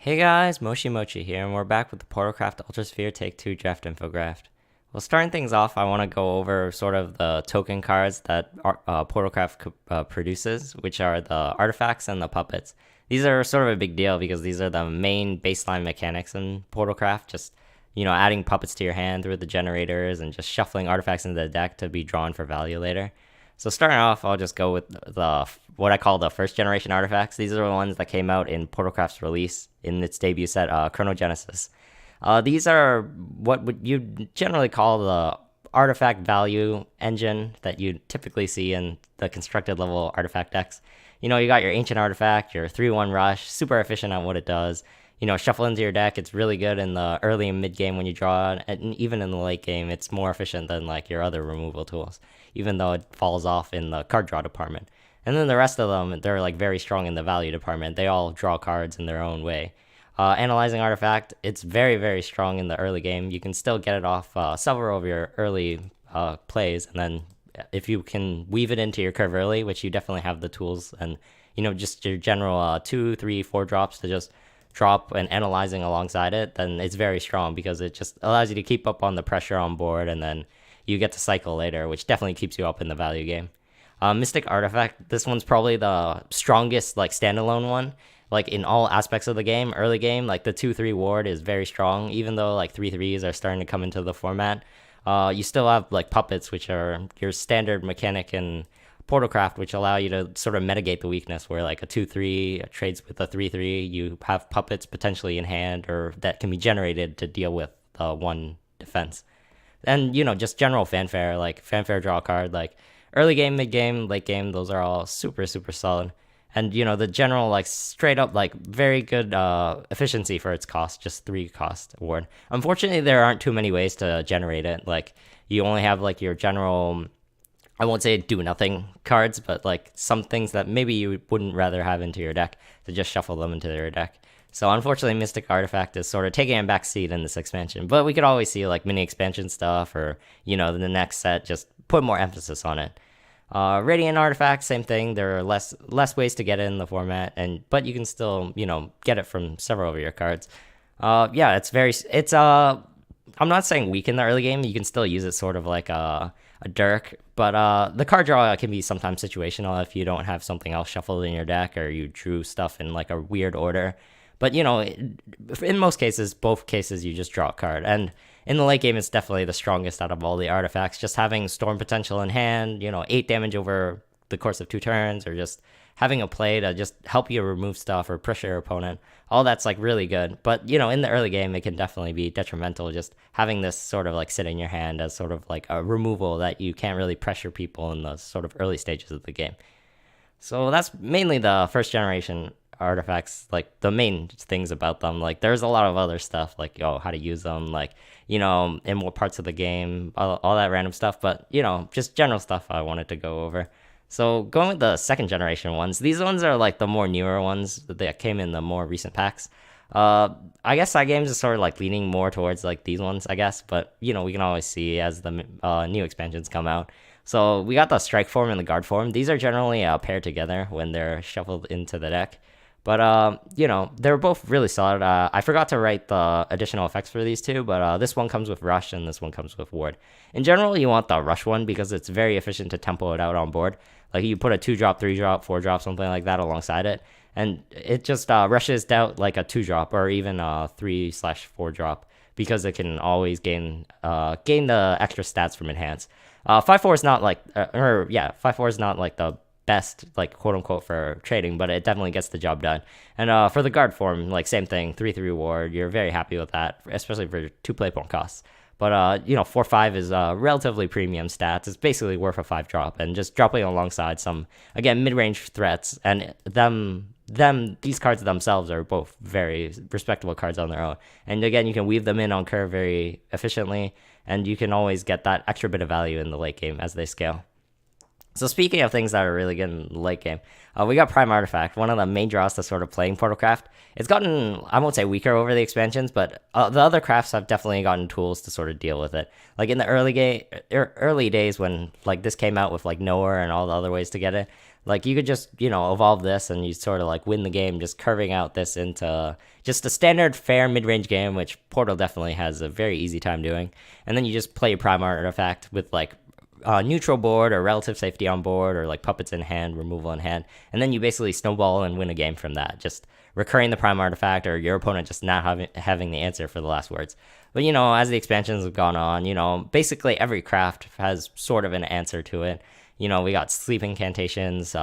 Hey guys, Moshi Mochi here, and we're back with the Portalcraft Altersphere Take 2 Draft Infograph. Well, starting things off, I want to go over sort of the token cards that Portalcraft produces, which are the artifacts and the puppets. These are sort of a big deal because these are the main baseline mechanics in Portalcraft, just, adding puppets to your hand through the generators and just shuffling artifacts into the deck to be drawn for value later. So starting off, I'll just go with the what I call the first generation artifacts. These are the ones that came out in Portalcraft's release in its debut set, Chronogenesis. These are what would you generally call the artifact value engine that you typically see in the constructed level artifact decks. You got your ancient artifact, your 3-1 rush, super efficient at what it does. Shuffle into your deck. It's really good in the early and mid game when you draw it, and even in the late game, it's more efficient than like your other removal tools, even though it falls off in the card draw department. And then the rest of them, they're like very strong in the value department. They all draw cards in their own way. Analyzing artifact, it's very, very strong in the early game. You can still get it off several of your early plays, and then if you can weave it into your curve early, which you definitely have the tools, and just your general 2, 3, 4 drops to just drop and analyzing alongside it, then it's very strong because it just allows you to keep up on the pressure on board, and then you get to cycle later, which definitely keeps you up in the value game. Mystic Artifact, this one's probably the strongest like standalone one, like in all aspects of the game. Early game, like the 2-3 ward is very strong, even though like 3-3s are starting to come into the format. You still have like puppets, which are your standard mechanic in Portalcraft, which allow you to sort of mitigate the weakness where like a 2-3 trades with a 3-3, you have puppets potentially in hand or that can be generated to deal with one defense. And just general fanfare, like fanfare draw card, like early game, mid game, late game, those are all super, super solid. And the general like straight up like very good efficiency for its cost, just 3 cost award. Unfortunately, there aren't too many ways to generate it. Like you only have like your general, I won't say do nothing cards, but like some things that maybe you wouldn't rather have into your deck to just shuffle them into your deck. So unfortunately, Mystic Artifact is sort of taking a back seat in this expansion, but we could always see like mini expansion stuff or, the next set, just put more emphasis on it. Radiant Artifact, same thing. There are less ways to get it in the format, but you can still, get it from several of your cards. Yeah, I'm not saying weak in the early game. You can still use it sort of like a Dirk, but the card draw can be sometimes situational if you don't have something else shuffled in your deck or you drew stuff in like a weird order. But in most cases, both cases, you just draw a card. And in the late game, it's definitely the strongest out of all the artifacts. Just having Storm Potential in hand, 8 damage over the course of 2 turns, or just having a play to just help you remove stuff or pressure your opponent. All that's like really good. But, in the early game, it can definitely be detrimental just having this sort of like sit in your hand as sort of like a removal that you can't really pressure people in the sort of early stages of the game. So that's mainly the first generation artifacts, like the main things about them. Like there's a lot of other stuff like how to use them, like in what parts of the game, all that random stuff, but just general stuff I wanted to go over. So going with the second generation ones, these ones are like the more newer ones that came in the more recent packs. I guess side games is sort of like leaning more towards like these ones, I guess, but we can always see as the new expansions come out. So we got the strike form and the guard form. These are generally paired together when they're shuffled into the deck. But, they're both really solid. I forgot to write the additional effects for these two, but this one comes with Rush and this one comes with Ward. In general, you want the Rush one because it's very efficient to tempo it out on board. Like you put a 2-drop, 3-drop, 4-drop, something like that alongside it, and it just rushes out like a 2-drop or even a 3/4 drop because it can always gain the extra stats from Enhance. 5/4 is not like, 5/4 is not like the best, like quote unquote, for trading, but it definitely gets the job done. And for the guard form, like same thing, 3/3 ward, you're very happy with that, especially for 2 play point costs. But 4/5 is relatively premium stats. It's basically worth a 5-drop, and just dropping alongside some, again, mid-range threats, and these cards themselves are both very respectable cards on their own. And again, you can weave them in on curve very efficiently, and you can always get that extra bit of value in the late game as they scale. So speaking of things that are really good in the late game, we got Prime Artifact, one of the main draws to sort of playing Portalcraft. It's gotten, I won't say weaker over the expansions, but the other crafts have definitely gotten tools to sort of deal with it. Like in the early days when like this came out with like Nowhere and all the other ways to get it, Like you could just, evolve this and you sort of like win the game just curving out this into just a standard fair mid-range game, which Portal definitely has a very easy time doing. And then you just play your prime artifact with like neutral board or relative safety on board or like puppets in hand, removal in hand, and then you basically snowball and win a game from that. Just recurring the prime artifact or your opponent just not having the answer for the last words. But as the expansions have gone on, basically every craft has sort of an answer to it. We got sleep incantations,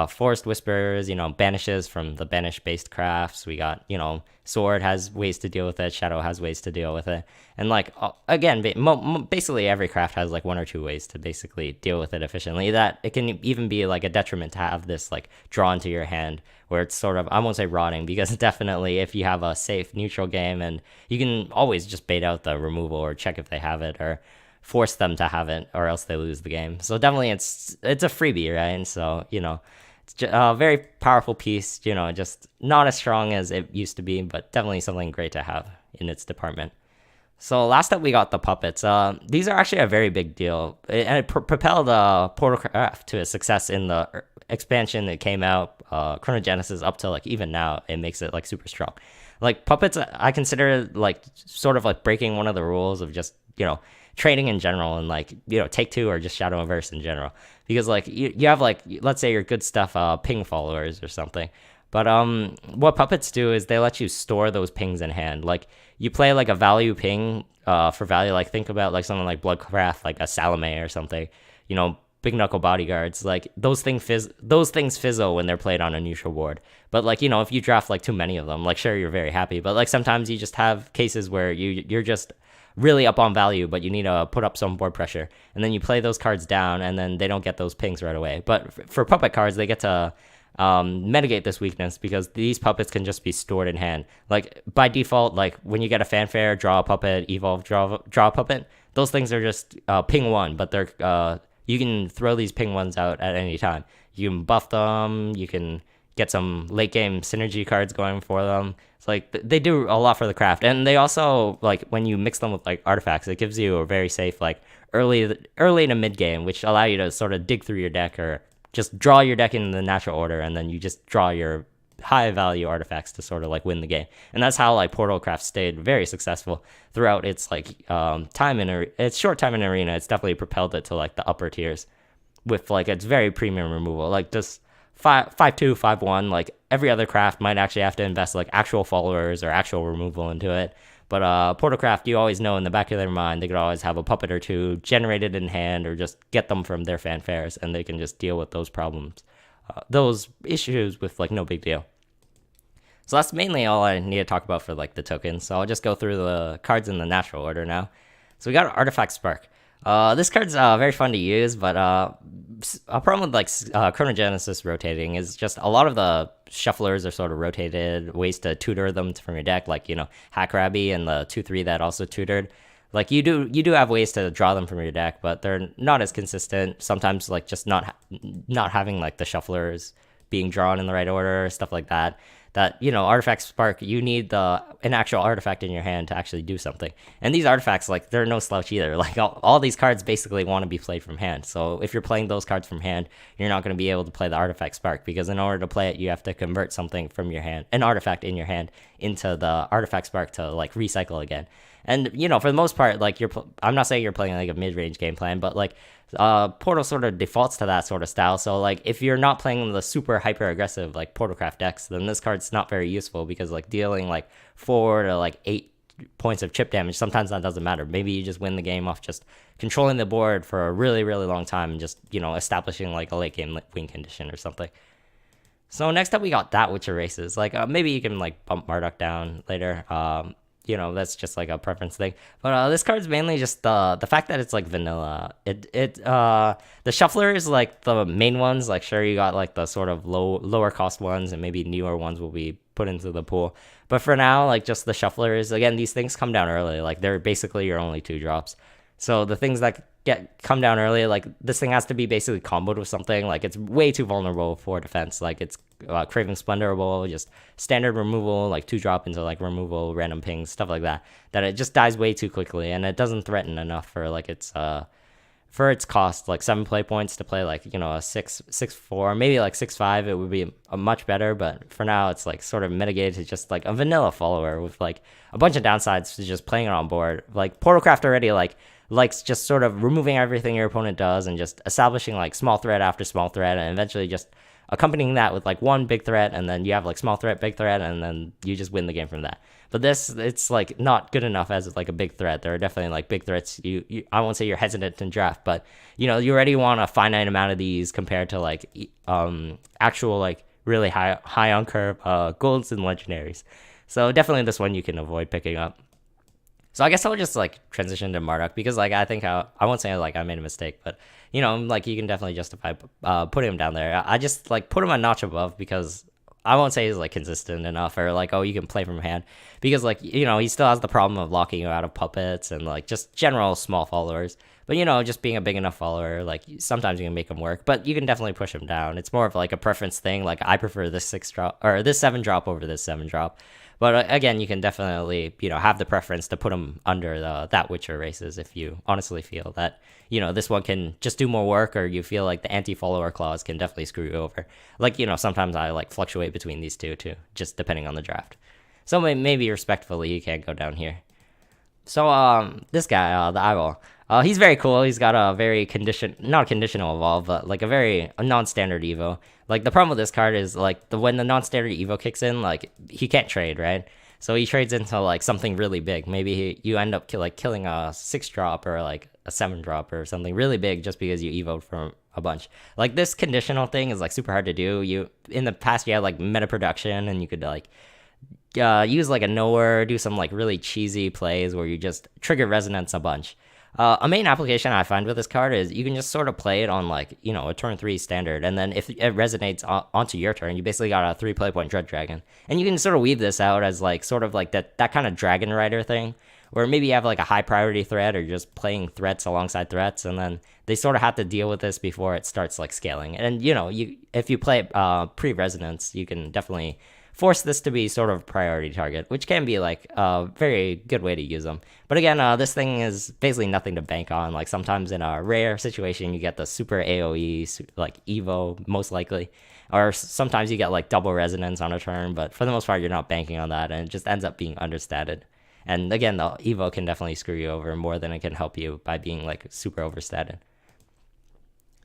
forest whispers, banishes from the banish based crafts. We got, sword has ways to deal with it, shadow has ways to deal with it. And like, again, basically every craft has like one or two ways to basically deal with it efficiently. That it can even be like a detriment to have this like drawn to your hand where it's sort of, I won't say rotting, because definitely if you have a safe neutral game and you can always just bait out the removal or check if they have it or force them to have it or else they lose the game. So definitely it's a freebie, right? And so, it's a very powerful piece, just not as strong as it used to be, but definitely something great to have in its department. So last up, we got the puppets. These are actually a very big deal, and it propelled Portalcraft to a success in the expansion that came out, Chronogenesis, up to like even now. It makes it like super strong. Like puppets, I consider like sort of like breaking one of the rules of just trading in general and like take two or just shadow inverse in general, because like you have like, let's say your good stuff ping followers or something, but what puppets do is they let you store those pings in hand. Like you play like a value ping for value, like think about like something like Bloodcraft, like a Salome or something, big knuckle bodyguards, like those things fizzle when they're played on a neutral board. But like if you draft like too many of them, like sure, you're very happy, but like sometimes you just have cases where you're just really up on value, but you need to put up some board pressure, and then you play those cards down, and then they don't get those pings right away. But for puppet cards, they get to mitigate this weakness, because these puppets can just be stored in hand. Like by default, like when you get a fanfare, draw a puppet, evolve, draw a puppet, those things are just ping one, but they're you can throw these ping ones out at any time. You can buff them, you can get some late game synergy cards going for them. It's like they do a lot for the craft, and they also, like when you mix them with like artifacts, it gives you a very safe like early to mid game, which allow you to sort of dig through your deck or just draw your deck in the natural order, and then you just draw your high value artifacts to sort of like win the game. And that's how like Portalcraft stayed very successful throughout its like its short time in arena. It's definitely propelled it to like the upper tiers with like its very premium removal, like just 5/2, 5/1. Like every other craft might actually have to invest like actual followers or actual removal into it, but Portalcraft, you always know in the back of their mind they could always have a puppet or two generated in hand, or just get them from their fanfares, and they can just deal with those problems, those issues with like no big deal. So that's mainly all I need to talk about for like the tokens. So I'll just go through the cards in the natural order now. So we got Artifact Spark. This card's very fun to use, but a problem with like Chronogenesis rotating is just a lot of the shufflers are sort of rotated, ways to tutor them from your deck, like Hackrabby and the 2/3 that also tutored. Like you do have ways to draw them from your deck, but they're not as consistent. Sometimes like just not having like the shufflers being drawn in the right order, stuff like that. That Artifact Spark, you need an actual artifact in your hand to actually do something. And these artifacts, like they're no slouch either. Like all these cards basically want to be played from hand. So if you're playing those cards from hand, you're not going to be able to play the Artifact Spark, because in order to play it, you have to convert something from your hand, an artifact in your hand, into the Artifact Spark to like recycle again. And for the most part, like I'm not saying you're playing like a mid-range game plan, but like Portal sort of defaults to that sort of style. So like if you're not playing the super hyper aggressive like Portalcraft decks, then this card's not very useful, because like dealing like 4 to like 8 points of chip damage, sometimes that doesn't matter. Maybe you just win the game off just controlling the board for a really, really long time and just establishing like a late game win condition or something. So next up we got That Which Erases. Like maybe you can like bump Marduk down later. That's just like a preference thing. But this card's mainly just the fact that it's like vanilla. The shufflers, like the main ones, like sure you got like the sort of lower cost ones, and maybe newer ones will be put into the pool. But for now, like just the shufflers, again, these things come down early. Like they're basically your only 2-drops. So the things that come down early, like this thing has to be basically comboed with something. Like it's way too vulnerable for defense. Like it's Craving Splendorable, just standard removal, like 2-drop into like removal, random pings, stuff like that. That it just dies way too quickly, and it doesn't threaten enough for like its for its cost, like 7 play points to play like, you know, a 6-4, maybe like 6-5, it would be a much better. But for now, it's like sort of mitigated to just like a vanilla follower with like a bunch of downsides to just playing it on board. Like Portalcraft already like likes just sort of removing everything your opponent does and just establishing like small threat after small threat, and eventually just accompanying that with like one big threat, and then you have like small threat, big threat, and then you just win the game from that. But this, it's like not good enough as like a big threat. There are definitely like big threats. I won't say you're hesitant in draft, but you know, you already want a finite amount of these compared to like actual like really high on curve golds and legendaries. So definitely this one you can avoid picking up. So I guess I'll just like transition to Marduk, because like I think I won't say like I made a mistake, but you know, like you can definitely justify putting him down there. I just like put him a notch above because I won't say he's like consistent enough, or like, oh, you can play from hand, because like, you know, he still has the problem of locking you out of puppets and like just general small followers. But you know, just being a big enough follower, like sometimes you can make him work, but you can definitely push him down. It's more of like a preference thing. Like I prefer this 6 drop or this 7 drop over this 7 drop. But again, you can definitely, you know, have the preference to put him under that Witcher races if you honestly feel that, you know, this one can just do more work, or you feel like the anti-follower clause can definitely screw you over. Like, you know, sometimes I like fluctuate between these two too, just depending on the draft. So maybe respectfully, you can't go down here. So this guy, the eyeball, he's very cool. He's got a very not conditional evolve, but like a non-standard evo. Like the problem with this card is like when the non-standard evo kicks in, like he can't trade, right? So he trades into like something really big. Maybe you end up killing a 6 drop or like a 7 drop or something really big just because you evoed from a bunch. Like this conditional thing is like super hard to do. You in the past you had like meta production, and you could like use like a nowhere, do some like really cheesy plays where you just trigger resonance a bunch. A main application I find with this card is you can just sort of play it on like, you know, a turn 3 standard, and then if it resonates onto your turn, you basically got a 3 play point Dread Dragon. And you can sort of weave this out as like sort of like that kind of Dragon Rider thing, where maybe you have like a high priority threat or just playing threats alongside threats, and then they sort of have to deal with this before it starts like scaling. And you know, if you play pre-resonance, you can definitely force this to be sort of priority target, which can be like a very good way to use them. But again, this thing is basically nothing to bank on. Like sometimes in a rare situation, you get the super AoE, like Evo, most likely. Or sometimes you get like double resonance on a turn, but for the most part, you're not banking on that, and it just ends up being understated. And again, the Evo can definitely screw you over more than it can help you by being like super overstated.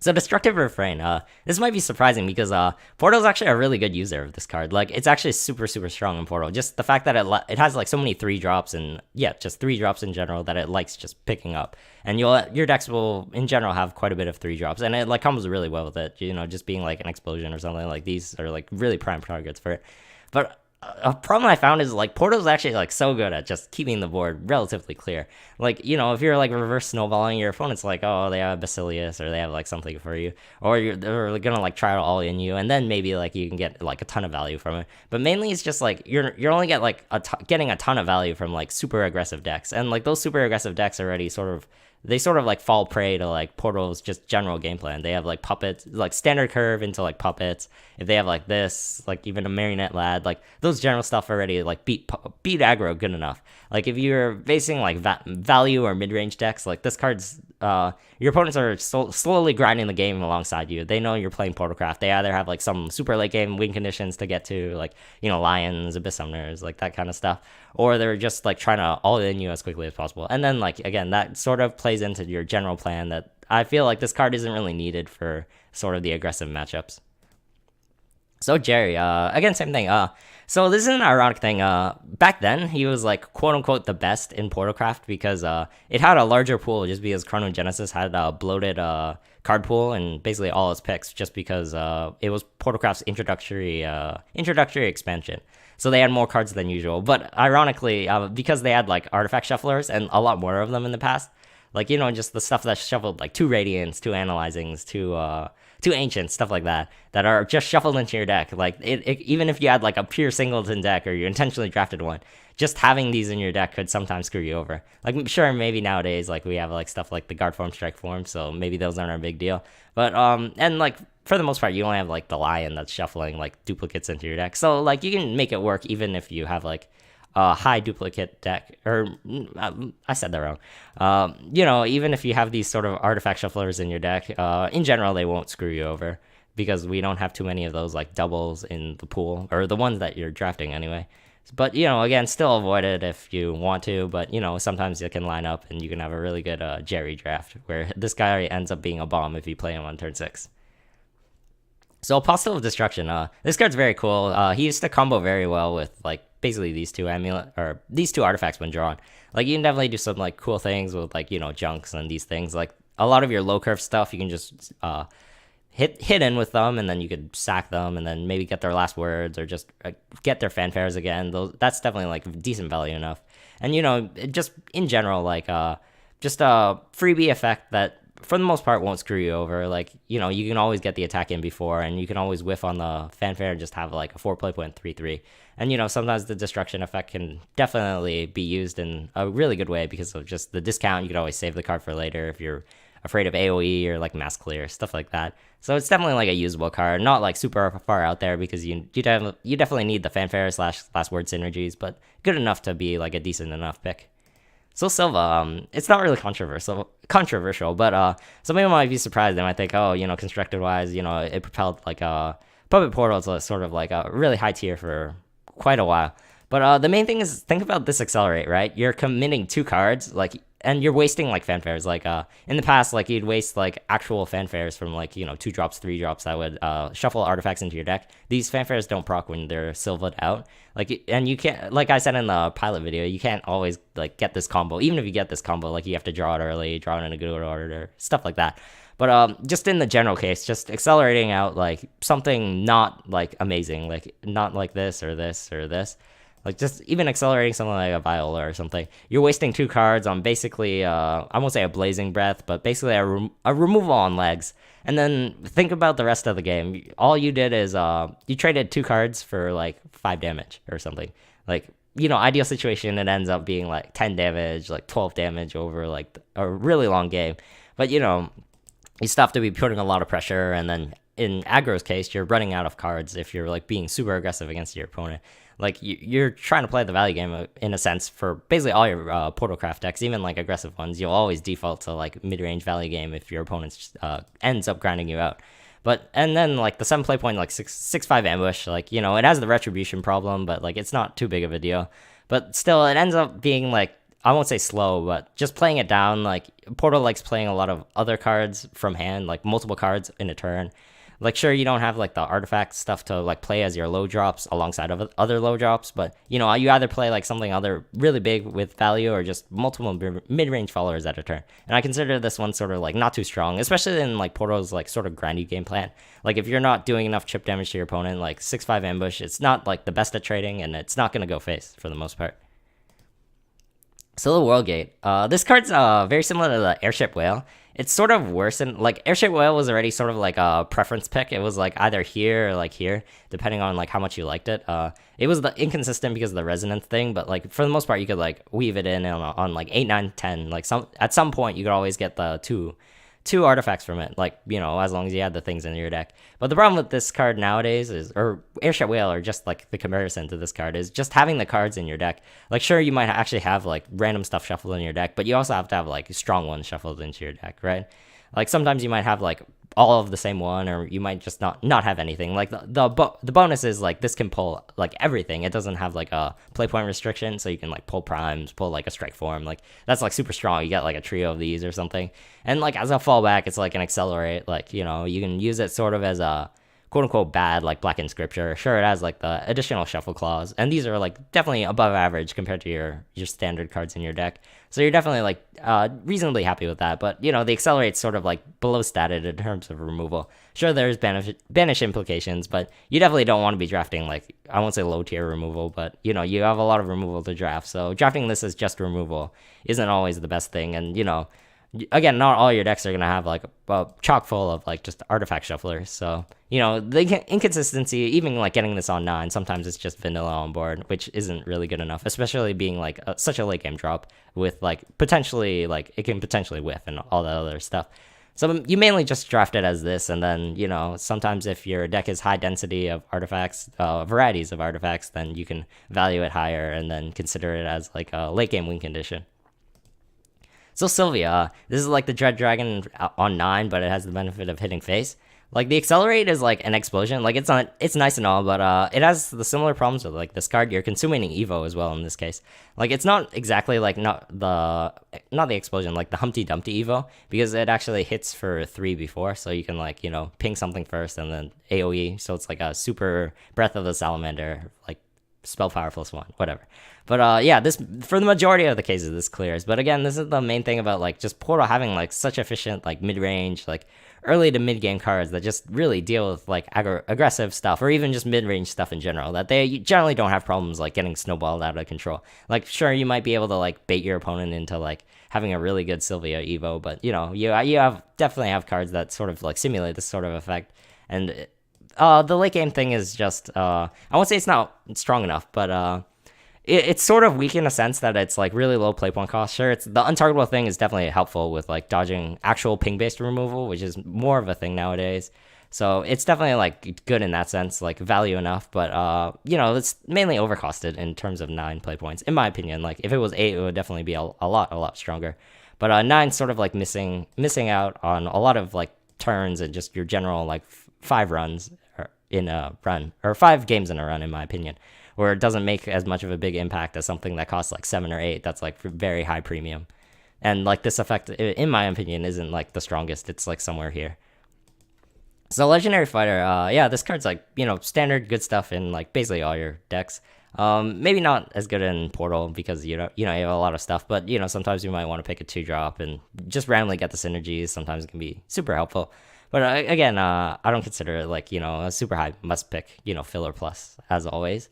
So Destructive Refrain, this might be surprising because Portal's actually a really good user of this card. Like, it's actually super, super strong in Portal. Just the fact that it has like so many 3 drops, and yeah, just 3 drops in general that it likes just picking up. And your decks will in general have quite a bit of 3 drops, and it like comes really well with it. You know, just being like an explosion or something like these are like really prime targets for it. But a problem I found is like Portal's actually like so good at just keeping the board relatively clear. Like, you know, if you're like reverse snowballing, your opponent's like, oh, they have Basilius or they have like something for you, or they're gonna like try to all in you, and then maybe like you can get like a ton of value from it. But mainly it's just like you're only getting a ton of value from like super aggressive decks, and like those super aggressive decks already sort of like fall prey to like Portal's just general game plan. They have like puppets, like standard curve into like puppets. If they have like this, like even a marionette lad, like those general stuff already like beat aggro good enough. Like if you're facing like value or mid-range decks, like this card's your opponents are slowly grinding the game alongside you. They know you're playing Portalcraft. They either have like some super late game win conditions to get to, like, you know, Lions, Abyss Summoners, like that kind of stuff, or they're just like trying to all in you as quickly as possible. And then like again, that sort of plays into your general plan that I feel like this card isn't really needed for sort of the aggressive matchups. So Jerry, again, same thing. So this is an ironic thing. Back then, he was like quote unquote the best in Portalcraft because it had a larger pool just because Chronogenesis had a bloated card pool and basically all its picks just because it was Portalcraft's introductory expansion. So they had more cards than usual. But ironically, because they had like artifact shufflers and a lot more of them in the past, like, you know, just the stuff that's shuffled, like 2 Radiants, 2 Analyzings, 2 Ancients, stuff like that are just shuffled into your deck. Like, even if you had like a pure singleton deck or you intentionally drafted one, just having these in your deck could sometimes screw you over. Like, sure, maybe nowadays, like, we have like stuff like the Guard Form, Strike Form, so maybe those aren't a big deal. But, and like, for the most part, you only have like the Lion that's shuffling like duplicates into your deck. So, like, you can make it work even if you have like high duplicate deck, or I said that wrong. Even if you have these sort of artifact shufflers in your deck, in general they won't screw you over because we don't have too many of those like doubles in the pool, or the ones that you're drafting anyway. But again, still avoid it if you want to. But sometimes it can line up, and you can have a really good Jerry draft where this guy ends up being a bomb if you play him on turn 6. So Apostle of Destruction, this card's very cool. He used to combo very well with like basically these two artifacts when drawn. Like you can definitely do some like cool things with like junks and these things. Like a lot of your low curve stuff, you can just hit in with them, and then you could sack them, and then maybe get their last words or just get their fanfares again. That's definitely like decent value enough. And just in general, like just a freebie effect that for the most part won't screw you over. Like you can always get the attack in before, and you can always whiff on the fanfare and just have like a 4 play point 3/3. And sometimes the destruction effect can definitely be used in a really good way because of just the discount. You could always save the card for later if you're afraid of AoE or like mass clear, stuff like that. So it's definitely like a usable card, not like super far out there because you definitely need the fanfare / last word synergies, but good enough to be like a decent enough pick. So Silva, it's not really controversial, but some people might be surprised. They might think, oh, constructed wise, it propelled like Puppet Portal to sort of like a really high tier for quite a while. But the main thing is, think about this accelerate, right? You're committing 2 cards, like, and you're wasting like fanfares. Like in the past, like you'd waste like actual fanfares from like 2 drops, 3 drops that would shuffle artifacts into your deck. These fanfares don't proc when they're silvered out. Like, and you can't, like I said in the pilot video, you can't always like get this combo. Even if you get this combo, like you have to draw it early, draw it in a good order, stuff like that. But just in the general case, just accelerating out like something not like amazing, like not like this or this or this. Like just even accelerating something like a Viola or something, you're wasting 2 cards on basically, I won't say a Blazing Breath, but basically a removal on legs. And then think about the rest of the game. All you did is you traded 2 cards for like 5 damage or something. Like, ideal situation, it ends up being like 10 damage, like 12 damage over like a really long game. But you still have to be putting a lot of pressure, and then in aggro's case, you're running out of cards if you're like being super aggressive against your opponent. Like you're trying to play the value game in a sense for basically all your Portalcraft decks, even like aggressive ones. You'll always default to like mid-range value game if your opponent ends up grinding you out. And then like the 7 play point, like 6/5 ambush, like it has the retribution problem, but like it's not too big of a deal. But still, it ends up being like, I won't say slow, but just playing it down. Like Portal likes playing a lot of other cards from hand, like multiple cards in a turn. Like, sure, you don't have like the artifact stuff to like play as your low drops alongside of other low drops, but you either play like something other really big with value or just multiple mid-range followers at a turn. And I consider this one sort of like not too strong, especially in like Portal's like sort of grindy game plan. Like if you're not doing enough chip damage to your opponent, like 6/5 ambush, it's not like the best at trading, and it's not gonna go face for the most part. So the World Gate. This card's very similar to the Airship Whale. It's sort of worse than, like, Airship Whale was already sort of like a preference pick. It was like either here or like here, depending on like how much you liked it. It was the inconsistent because of the resonance thing, but like for the most part, you could like weave it in on like 8, 9, 10. Like at some point, you could always get the two artifacts from it, like, as long as you had the things in your deck. But the problem with this card nowadays or Airship Whale, or just like the comparison to this card, is just having the cards in your deck. Like, sure, you might actually have like random stuff shuffled in your deck, but you also have to have like strong ones shuffled into your deck, right? Like sometimes you might have like all of the same one, or you might just not have anything. Like the bonus is like this can pull like everything. It doesn't have like a play point restriction, so you can like pull primes, pull like a strike form. Like that's like super strong. You get like a trio of these or something, and like as a fallback, it's like an accelerate. Like you can use it sort of as a quote unquote bad like Blackened Scripture. Sure, it has like the additional shuffle clause, and these are like definitely above average compared to your standard cards in your deck. So you're definitely like reasonably happy with that. But the accelerate's sort of like below statted in terms of removal. Sure, there's banish implications, but you definitely don't want to be drafting like, I won't say low tier removal, but you have a lot of removal to draft. So drafting this as just removal isn't always the best thing. And again, not all your decks are gonna have like a chock full of like just artifact shufflers. So the inconsistency, even like getting this on 9, sometimes it's just vanilla on board, which isn't really good enough, especially being like such a late game drop with like potentially like it can potentially whiff and all that other stuff. So you mainly just draft it as this, and then sometimes if your deck is high density of artifacts, varieties of artifacts, then you can value it higher and then consider it as like a late game win condition. So Sylvia, this is like the Dread Dragon on 9, but it has the benefit of hitting face. Like the accelerate is like an explosion. Like it's nice and all, but it has the similar problems with like this card. You're consuming Evo as well in this case. Like it's not exactly like not the explosion, like the Humpty Dumpty Evo, because it actually hits for 3 before, so you can like ping something first and then AOE. So it's like a super Breath of the Salamander, like spell power +1, whatever. But yeah, this for the majority of the cases this clears. But again, this is the main thing about like just Portal having like such efficient like mid-range, like early to mid-game cards that just really deal with like aggressive stuff or even just mid-range stuff in general, that they generally don't have problems like getting snowballed out of control. Like sure, you might be able to like bait your opponent into like having a really good Sylvia Evo, but you definitely have cards that sort of like simulate this sort of effect. And the late game thing is just I won't say it's not strong enough, but it's sort of weak in a sense that it's like really low play point cost. Sure, it's the untargetable thing is definitely helpful with like dodging actual ping based removal, which is more of a thing nowadays. So it's definitely like good in that sense, like value enough, but it's mainly overcosted in terms of 9 play points, in my opinion. Like if it was 8, it would definitely be a lot stronger. But 9's sort of like missing out on a lot of like turns and just your general like 5 runs in a run, or 5 games in a run, in my opinion, where it doesn't make as much of a big impact as something that costs like 7 or 8 that's like very high premium. And like this effect, in my opinion, isn't like the strongest. It's like somewhere here. So Legendary Fighter, yeah, this card's like standard good stuff in like basically all your decks. Maybe not as good in Portal because you have a lot of stuff, but sometimes you might want to pick a 2-drop and just randomly get the synergies. Sometimes it can be super helpful. But again, I don't consider it like a super high must pick filler plus as always.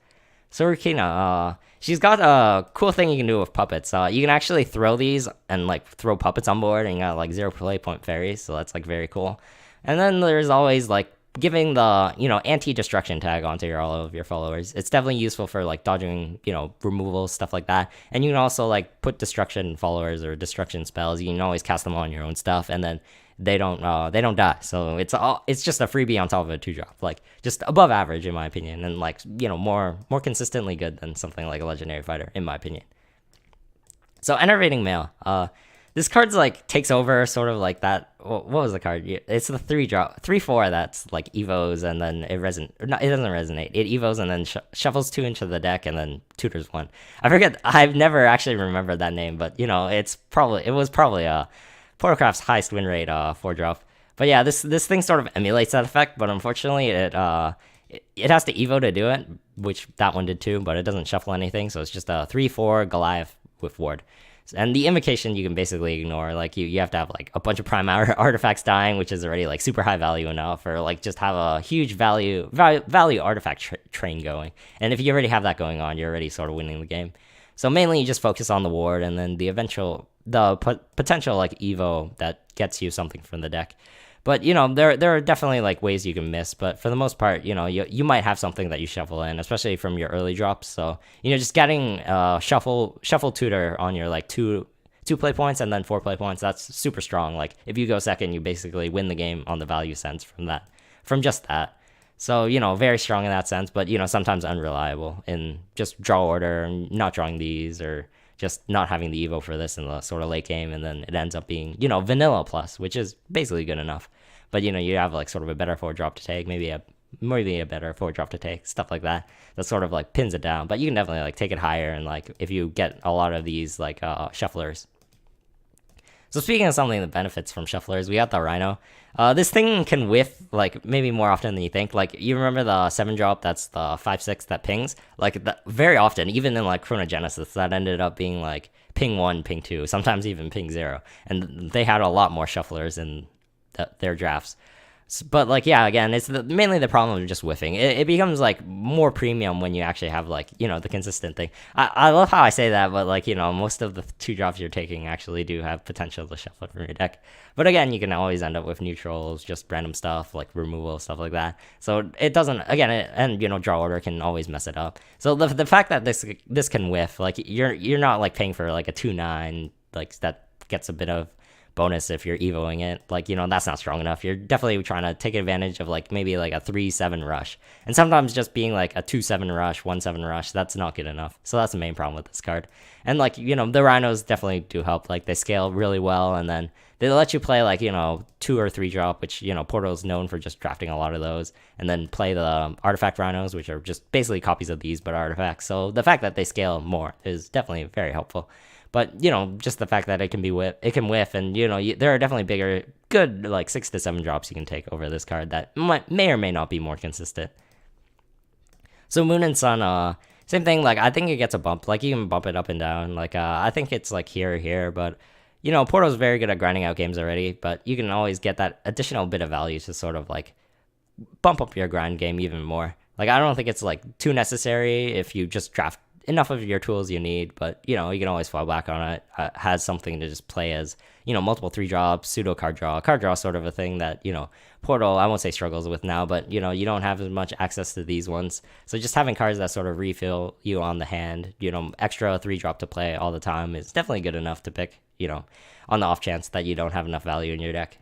So Rukina, she's got a cool thing you can do with puppets. You can actually throw these and like throw puppets on board, and you got like 0 play point fairies, so that's like very cool. And then there's always like giving the anti-destruction tag onto all of your followers. It's definitely useful for like dodging removal, stuff like that. And you can also like put destruction followers or destruction spells. You can always cast them on your own stuff, and then they don't die. So it's just a freebie on top of a 2-drop, like just above average in my opinion, and like more consistently good than something like a Legendary Fighter in my opinion. So Enervating Male, this card's like takes over sort of like that. What was the card? It's the 3/4 that's like evos, and then it doesn't resonate. It evos and then shuffles 2 into the deck and then tutors 1. I forget. I've never actually remembered that name, but it was probably Portalcraft's highest win rate 4-drop. But yeah, this thing sort of emulates that effect, but unfortunately it has to evo to do it, which that one did too, but it doesn't shuffle anything, so it's just a 3/4 Goliath with ward. And the invocation you can basically ignore. Like you have to have like a bunch of prime artifacts dying, which is already like super high value enough, or like just have a huge value artifact train going. And if you already have that going on, you're already sort of winning the game. So mainly you just focus on the ward and then the potential like evo that gets you something from the deck. But there are definitely like ways you can miss, but for the most part, you might have something that you shuffle in, especially from your early drops. So just getting shuffle tutor on your like two play points and then 4 play points, that's super strong. Like if you go second, you basically win the game on the value sense from just that. So very strong in that sense, but sometimes unreliable in just draw order and not drawing these, or just not having the evo for this in the sort of late game, and then it ends up being vanilla plus, which is basically good enough. But you have like sort of a better 4-drop to take, maybe a better 4-drop to take, stuff like that sort of like pins it down. But you can definitely like take it higher, and like if you get a lot of these like shufflers. So speaking of something that benefits from shufflers, we got the Rhino. This thing can whiff like maybe more often than you think. Like you remember the 7-drop that's the 5/6 that pings? Like very often, even in like Chronogenesis, that ended up being like ping 1, ping 2, sometimes even ping 0. And they had a lot more shufflers in their drafts. But like, yeah, again, it's mainly the problem of just whiffing. It becomes like more premium when you actually have like, the consistent thing. I love how I say that, but like, most of the 2-drops you're taking actually do have potential to shuffle from your deck. But again, you can always end up with neutrals, just random stuff like removal, stuff like that. So it doesn't, again, and draw order can always mess it up. So the fact that this can whiff, like you're not like paying for like a 2/9, like that gets a bit of bonus if you're evoing it. Like, that's not strong enough. You're definitely trying to take advantage of like maybe like a 3-7 rush. And sometimes just being like a 2-7 rush, 1-7 rush, that's not good enough. So that's the main problem with this card. And like, the rhinos definitely do help. Like they scale really well, and then they let you play like, 2 or 3 drop, which, Portal's known for just drafting a lot of those, and then play the artifact rhinos, which are just basically copies of these but artifacts. So the fact that they scale more is definitely very helpful. But, just the fact that it can whiff, and, there are definitely bigger, good, like 6 to 7 drops you can take over this card that may or may not be more consistent. So Moon and Sun, same thing, like, I think it gets a bump. Like, you can bump it up and down. Like, I think it's, like, here or here, but, Portal's very good at grinding out games already, but you can always get that additional bit of value to sort of, like, bump up your grind game even more. Like, I don't think it's, like, too necessary if you just draft enough of your tools you need, but you can always fall back on it. Has something to just play as multiple 3 drops, pseudo card draw sort of a thing that Portal, I won't say struggles with now, but you don't have as much access to these ones. So just having cards that sort of refill you on the hand, extra 3 drop to play all the time is definitely good enough to pick, on the off chance that you don't have enough value in your deck.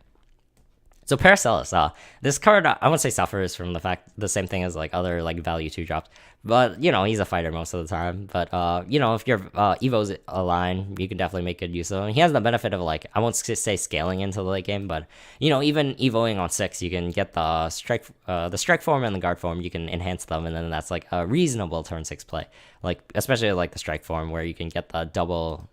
So Paracelsus, this card, I won't say suffers from the same thing as like other like value 2 drops, but he's a fighter most of the time. But if your evos align, you can definitely make good use of him. He has the benefit of like, I won't say scaling into the late game, but even evoing on 6, you can get the strike form and the guard form. You can enhance them, and then that's like a reasonable turn 6 play. Like especially like the strike form where you can get the double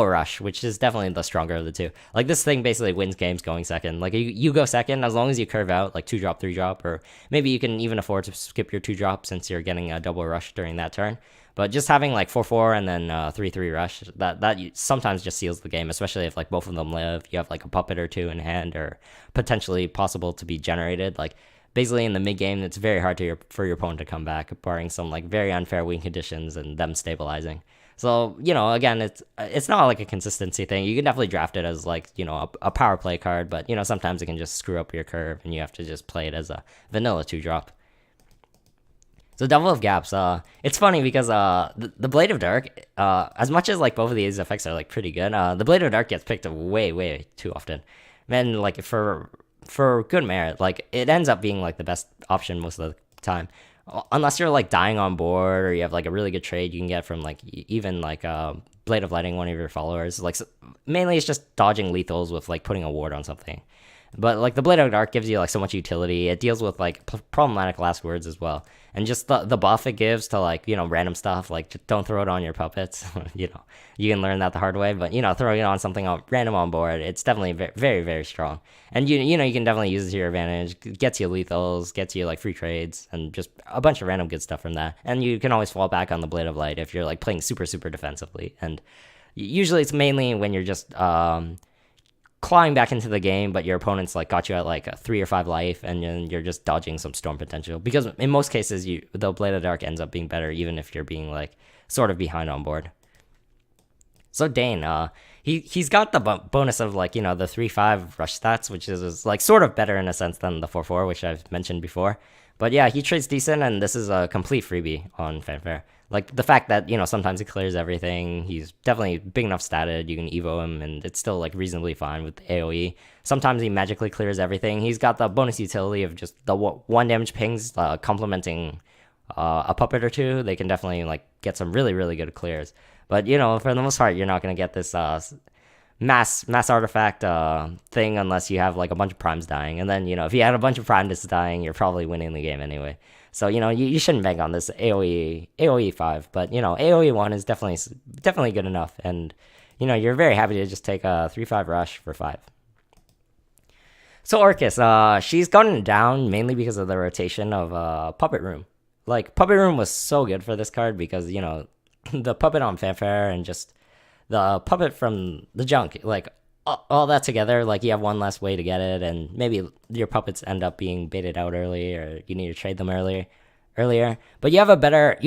rush, which is definitely the stronger of the two. Like this thing basically wins games going second. Like you go second as long as you curve out like 2 drop, 3 drop, or maybe you can even afford to skip your 2 drop since you're getting a double rush during that turn. But just having like 4-4 and then 3-3 rush, that sometimes just seals the game, especially if like both of them live. You have like a puppet or 2 in hand, or potentially possible to be generated. Like basically in the mid game, it's very hard for your opponent to come back, barring some like very unfair win conditions and them stabilizing. So, again, it's not like a consistency thing. You can definitely draft it as like, a power play card, but, sometimes it can just screw up your curve and you have to just play it as a vanilla 2 drop. So Devil of Gaps, it's funny because the Blade of Dark, as much as like both of these effects are like pretty good, the Blade of Dark gets picked up way, way too often. Man, like for good merit, like it ends up being like the best option most of the time. Unless you're like dying on board, or you have like a really good trade you can get from like even like Blade of Lightning, one of your followers. Like mainly it's just dodging lethals with like putting a ward on something. But like the Blade of Dark gives you like so much utility. It deals with like problematic last words as well, and just the buff it gives to like random stuff. Like just don't throw it on your puppets. You can learn that the hard way. But throwing it on something random on board, it's definitely very, very, very strong. And you can definitely use it to your advantage. Gets you lethals, gets you like free trades, and just a bunch of random good stuff from that. And you can always fall back on the Blade of Light if you're like playing super, super defensively. And usually it's mainly when you're just clawing back into the game, but your opponent's like got you at like a 3 or 5 life, and then you're just dodging some storm potential. Because in most cases, the Blade of Dark ends up being better, even if you're being like sort of behind on board. So Dane, he's got the bonus of like the 3-5 rush stats, which is like sort of better in a sense than the 4-4, which I've mentioned before. But yeah, he trades decent, and this is a complete freebie on Fanfare. Like the fact that sometimes he clears everything. He's definitely big enough statted. You can evo him, and it's still like reasonably fine with AOE. Sometimes he magically clears everything. He's got the bonus utility of just the 1 damage pings, complementing a puppet or 2. They can definitely like get some really, really good clears. But for the most part, you're not gonna get this mass artifact thing unless you have like a bunch of primes dying. And then if you had a bunch of primes dying, you're probably winning the game anyway. So you shouldn't bank on this AOE 5, but AOE 1 is definitely good enough, and you're very happy to just take a 3-5 rush for 5. So Orcus, she's gone down mainly because of the rotation of Puppet Room. Like Puppet Room was so good for this card because the puppet on Fanfare and just the puppet from the junk, like all that together, like you have one less way to get it, and maybe your puppets end up being baited out early, or you need to trade them earlier. But you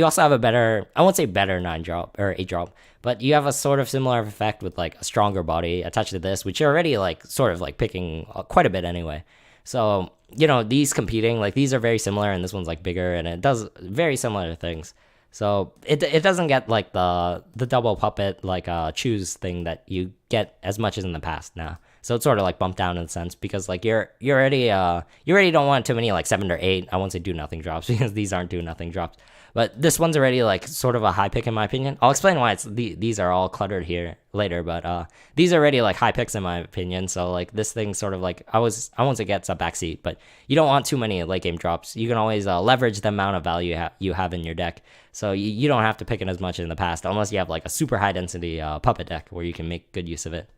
also have a better, I won't say better 9 drop or 8 drop, but you have a sort of similar effect with like a stronger body attached to this, which you're already like sort of like picking quite a bit anyway. So these competing, like these are very similar, and this one's like bigger, and it does very similar things. So it doesn't get like the double puppet like choose thing that you get as much as in the past now. So it's sort of like bumped down in a sense because like you're already you already don't want too many like 7 or 8. I won't say do nothing drops because these aren't do nothing drops. But this one's already like sort of a high pick in my opinion. I'll explain why these are all cluttered here later, but these are already like high picks in my opinion. So like this thing sort of like I won't say gets a backseat, but you don't want too many late game drops. You can always leverage the amount of value you have in your deck. So you don't have to pick it as much in the past unless you have like a super high density puppet deck where you can make good use of it.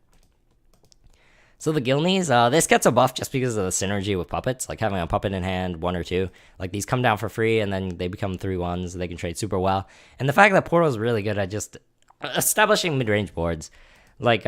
So the Gilneys, this gets a buff just because of the synergy with puppets, like having a puppet in hand, 1 or 2. Like these come down for free and then they become 3/1s. They can trade super well. And the fact that Portal is really good at just establishing mid-range boards. Like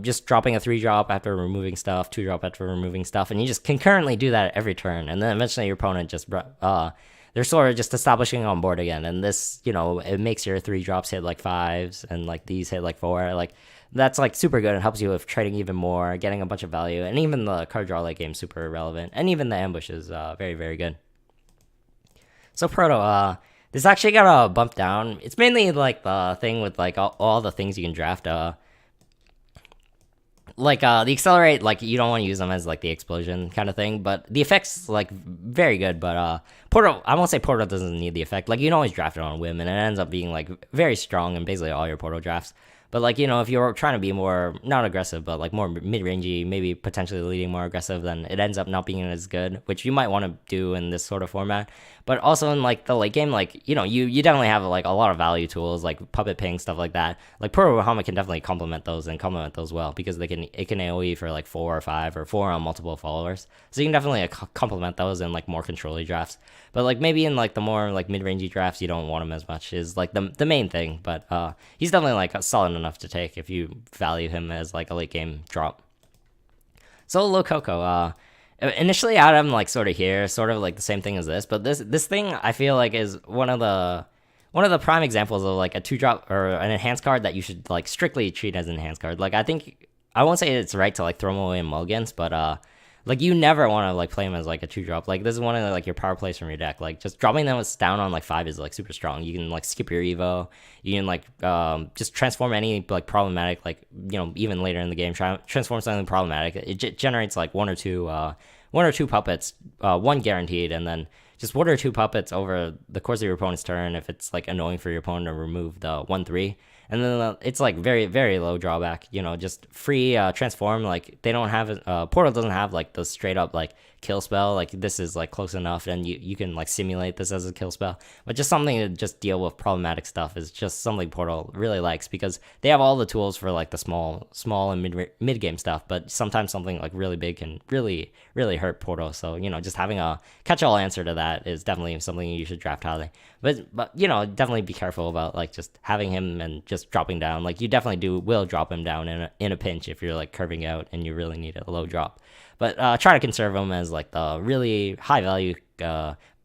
just dropping a 3-drop after removing stuff, 2-drop after removing stuff. And you just concurrently do that every turn. And then eventually your opponent just, they're sort of just establishing on board again. And this, it makes your 3-drops hit like 5s and like these hit like 4. Like, that's like super good. It helps you with trading even more, getting a bunch of value, and even the card draw late game super relevant, and even the ambush is very, very good. So Proto, this actually got a bump down. It's mainly like the thing with like all the things you can draft. Like the accelerate, like you don't want to use them as like the explosion kind of thing, but the effect's like very good. But Portal, I won't say Portal doesn't need the effect. Like you can always draft it on a whim, and it ends up being like very strong in basically all your Portal drafts. But like if you're trying to be more not aggressive, but like more mid-rangey, maybe potentially leading more aggressive, then it ends up not being as good, which you might want to do in this sort of format. But also in like the late game, like you definitely have like a lot of value tools like puppet ping, stuff like that. Like Proto Bahama can definitely complement those and complement those well because it can AoE for like 4 or 5 or 4 on multiple followers. So you can definitely complement those in like more control-y drafts. But like maybe in like the more like mid-rangey drafts, you don't want him as much is like the main thing. But he's definitely like solid enough to take if you value him as like a late game drop. So Lococo, initially I had him like sort of here, sort of like the same thing as this, but this thing I feel like is one of the prime examples of like a 2-drop or an enhanced card that you should like strictly treat as an enhanced card. Like I won't say it's right to like throw him away in mulligans, but like you never want to like play him as like a 2-drop. Like this is one of like your power plays from your deck. Like just dropping them down on like 5 is like super strong. You can like skip your evo. You can like just transform any like problematic like even later in the game transform something problematic. It generates like one or two puppets, 1 guaranteed, and then just 1 or 2 puppets over the course of your opponent's turn if it's like annoying for your opponent to remove the 1/3. And then it's like very, very low drawback, just free transform. Like they don't have Portal doesn't have like the straight up like kill spell. Like this is like close enough and you can like simulate this as a kill spell. But just something to just deal with problematic stuff is just something Portal really likes because they have all the tools for like the small and mid game stuff. But sometimes something like really big can really, really hurt Portal. So, just having a catch all answer to that is definitely something you should draft highly. But definitely be careful about like just having him and just dropping down. Like you definitely will drop him down in a pinch if you're like curving out and you really need a low drop. But try to conserve him as like the really high value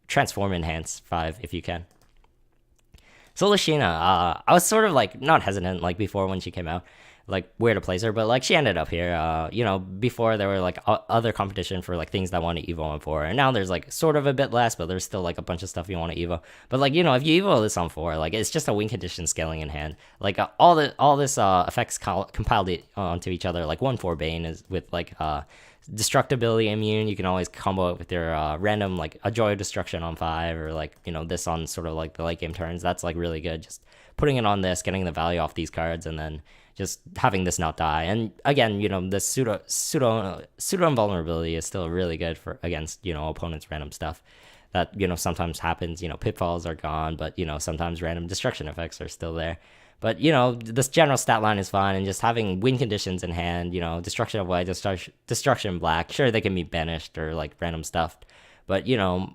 transform enhance 5 if you can. So Lashina, I was sort of like not hesitant like before when she came out, like where to place her, but like she ended up here. Before there were like other competition for like things that I want to evo on for, and now there's like sort of a bit less, but there's still like a bunch of stuff you want to evo. But like if you evo this on 4, like it's just a win condition scaling in hand. Like all this effects compiled onto each other. Like 1/4 Bane is with like destructibility immune. You can always combo it with your random like a joy of destruction on 5 or like this on sort of like the late game turns. That's like really good. Just putting it on this, getting the value off these cards, and then just having this not die. And again, this pseudo invulnerability is still really good for against opponents' random stuff that sometimes happens. Pitfalls are gone, but sometimes random destruction effects are still there. But this general stat line is fine, and just having win conditions in hand, destruction of white, destruction black. Sure, they can be banished or like random stuff, but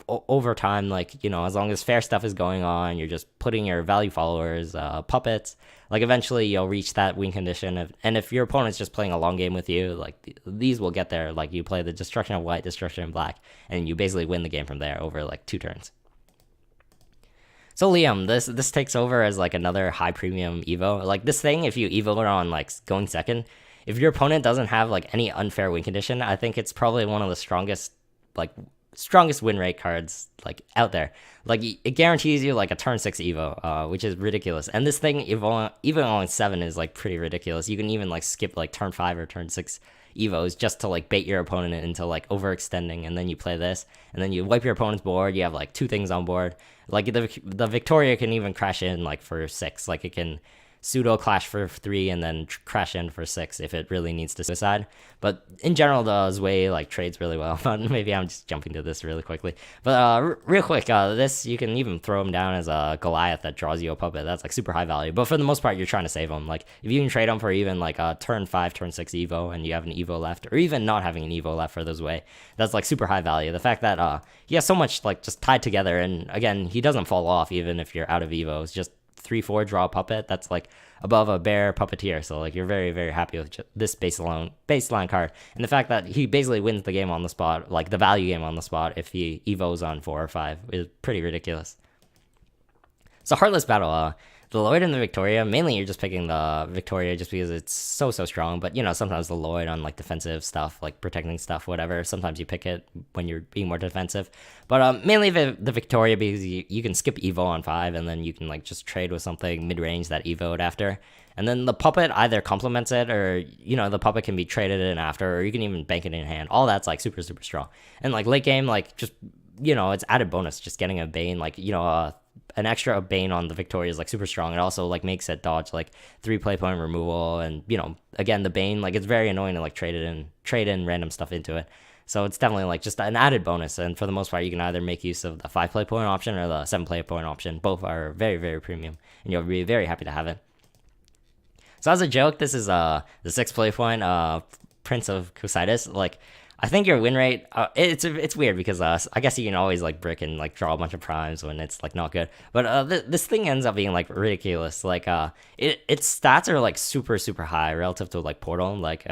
over time, like as long as fair stuff is going on, you're just putting your value followers, puppets. Like eventually, you'll reach that win condition, and if your opponent's just playing a long game with you, like these will get there. Like you play the destruction of white, destruction of black, and you basically win the game from there over like 2 turns. So Liam, this takes over as like another high premium evo. Like this thing, if you evo it on like going second, if your opponent doesn't have like any unfair win condition, I think it's probably one of the strongest like strongest win rate cards like out there. Like it guarantees you like a turn 6 evo, which is ridiculous. And this thing even on 7 is like pretty ridiculous. You can even like skip like turn 5 or turn 6 evos just to like bait your opponent into like overextending, and then you play this, and then you wipe your opponent's board. You have like 2 things on board. Like the Victoria can even crash in like for 6. Like it can pseudo clash for 3 and then crash in for 6 if it really needs to suicide. But in general, the Zwei like trades really well. But maybe I'm just jumping to this really quickly. But real quick, this you can even throw him down as a Goliath that draws you a puppet. That's like super high value. But for the most part, you're trying to save him. Like if you can trade him for even like a turn 5, turn 6 evo, and you have an evo left, or even not having an evo left for those Zwei, that's like super high value. The fact that he has so much like just tied together, and again, he doesn't fall off even if you're out of evos. Just 3-4 draw a puppet, that's like above a bear puppeteer. So like you're very, very happy with this baseline card, and the fact that he basically wins the game on the spot, like the value game on the spot, if he evos on 4 or 5, is pretty ridiculous. So Heartless Battle, the Lloyd and the Victoria, mainly you're just picking the Victoria just because it's so strong, but you know, sometimes the Lloyd on like defensive stuff, like protecting stuff, whatever, sometimes you pick it when you're being more defensive. But mainly the Victoria, because you can skip evo on 5, and then you can like just trade with something mid-range that evoed after. And then the puppet either complements it, or you know, the puppet can be traded in after, or you can even bank it in hand. All that's like super strong. And like late game, like just, you know, it's added bonus just getting a Bane, like, you know, an extra Bane on the Victoria is like super strong. It also like makes it dodge like 3 play point removal, and you know, again, the Bane, like it's very annoying to like trade in random stuff into it. So it's definitely like just an added bonus, and for the most part, you can either make use of the 5 play point option or the 7 play point option. Both are very premium, and you'll be very happy to have it. So as a joke, this is the 6 play point Prince of Cusitis. Like I think your win rate, it's weird because I guess you can always like brick and like draw a bunch of primes when it's like not good. But this thing ends up being like ridiculous. Like its stats are like super high relative to like Portal. Like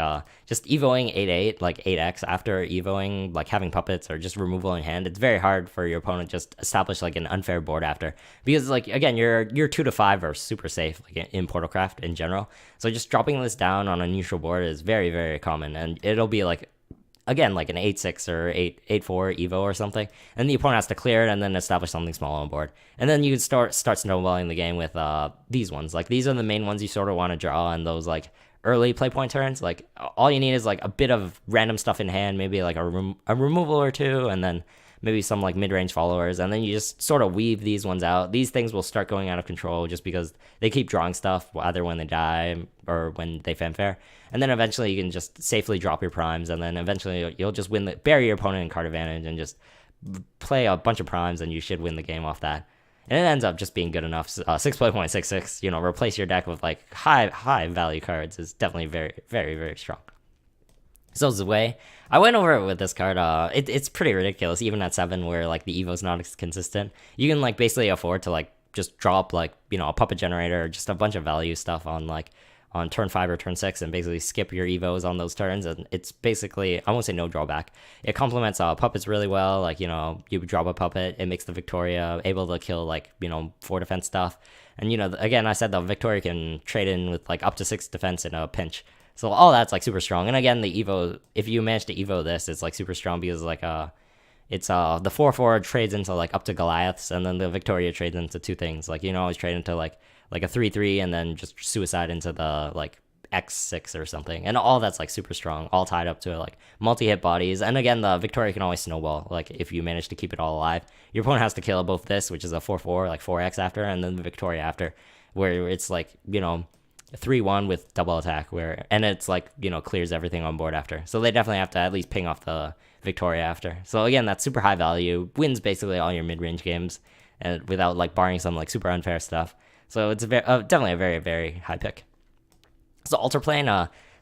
just evoing 8/8, like 8x after evoing, like having puppets or just removal in hand. It's very hard for your opponent just establish like an unfair board after, because like again, your 2 to 5 are super safe like in Portalcraft in general. So just dropping this down on a neutral board is very common, and it'll be like, again, like an 8-6 or 8-4 evo or something, and the opponent has to clear it and then establish something small on board. And then you can start snowballing the game with these ones. Like these are the main ones you sort of want to draw on those like early play point turns. Like all you need is like a bit of random stuff in hand, maybe like a removal or 2, and then maybe some like mid-range followers, and then you just sort of weave these ones out. These things will start going out of control just because they keep drawing stuff either when they die or when they fanfare. And then eventually you can just safely drop your primes, and then eventually you'll just bury your opponent in card advantage and just play a bunch of primes, and you should win the game off that. And it ends up just being good enough. 6 play point 6/6, you know, replace your deck with like high value cards is definitely very strong. So Zwei, I went over it with this card. It's pretty ridiculous, even at 7, where like the evo's not as consistent. You can like basically afford to like just drop like, you know, a puppet generator or just a bunch of value stuff on like on turn 5 or turn 6, and basically skip your evos on those turns. And it's basically, I won't say no drawback. It complements puppets really well. Like, you know, you drop a puppet, it makes the Victoria able to kill like, you know, 4 defense stuff. And you know, again, I said the Victoria can trade in with like up to 6 defense in a pinch. So all that's like super strong. And again, the evo, if you manage to evo this, it's like super strong because like it's the 4/4 trades into like up to Goliaths, and then the Victoria trades into 2 things. Like you can always trade into like a 3/3 and then just suicide into the like X6 or something. And all that's like super strong, all tied up to like multi-hit bodies. And again, the Victoria can always snowball. Like if you manage to keep it all alive, your opponent has to kill both this, which is a 4/4, like 4x after, and then the Victoria after, where it's like, you know, 3/1 with double attack, and it's like, you know, clears everything on board after. So they definitely have to at least ping off the Victoria after. So again, that's super high value, wins basically all your mid-range games, and without like barring some like super unfair stuff. So it's definitely a very high pick. So Alter Plane,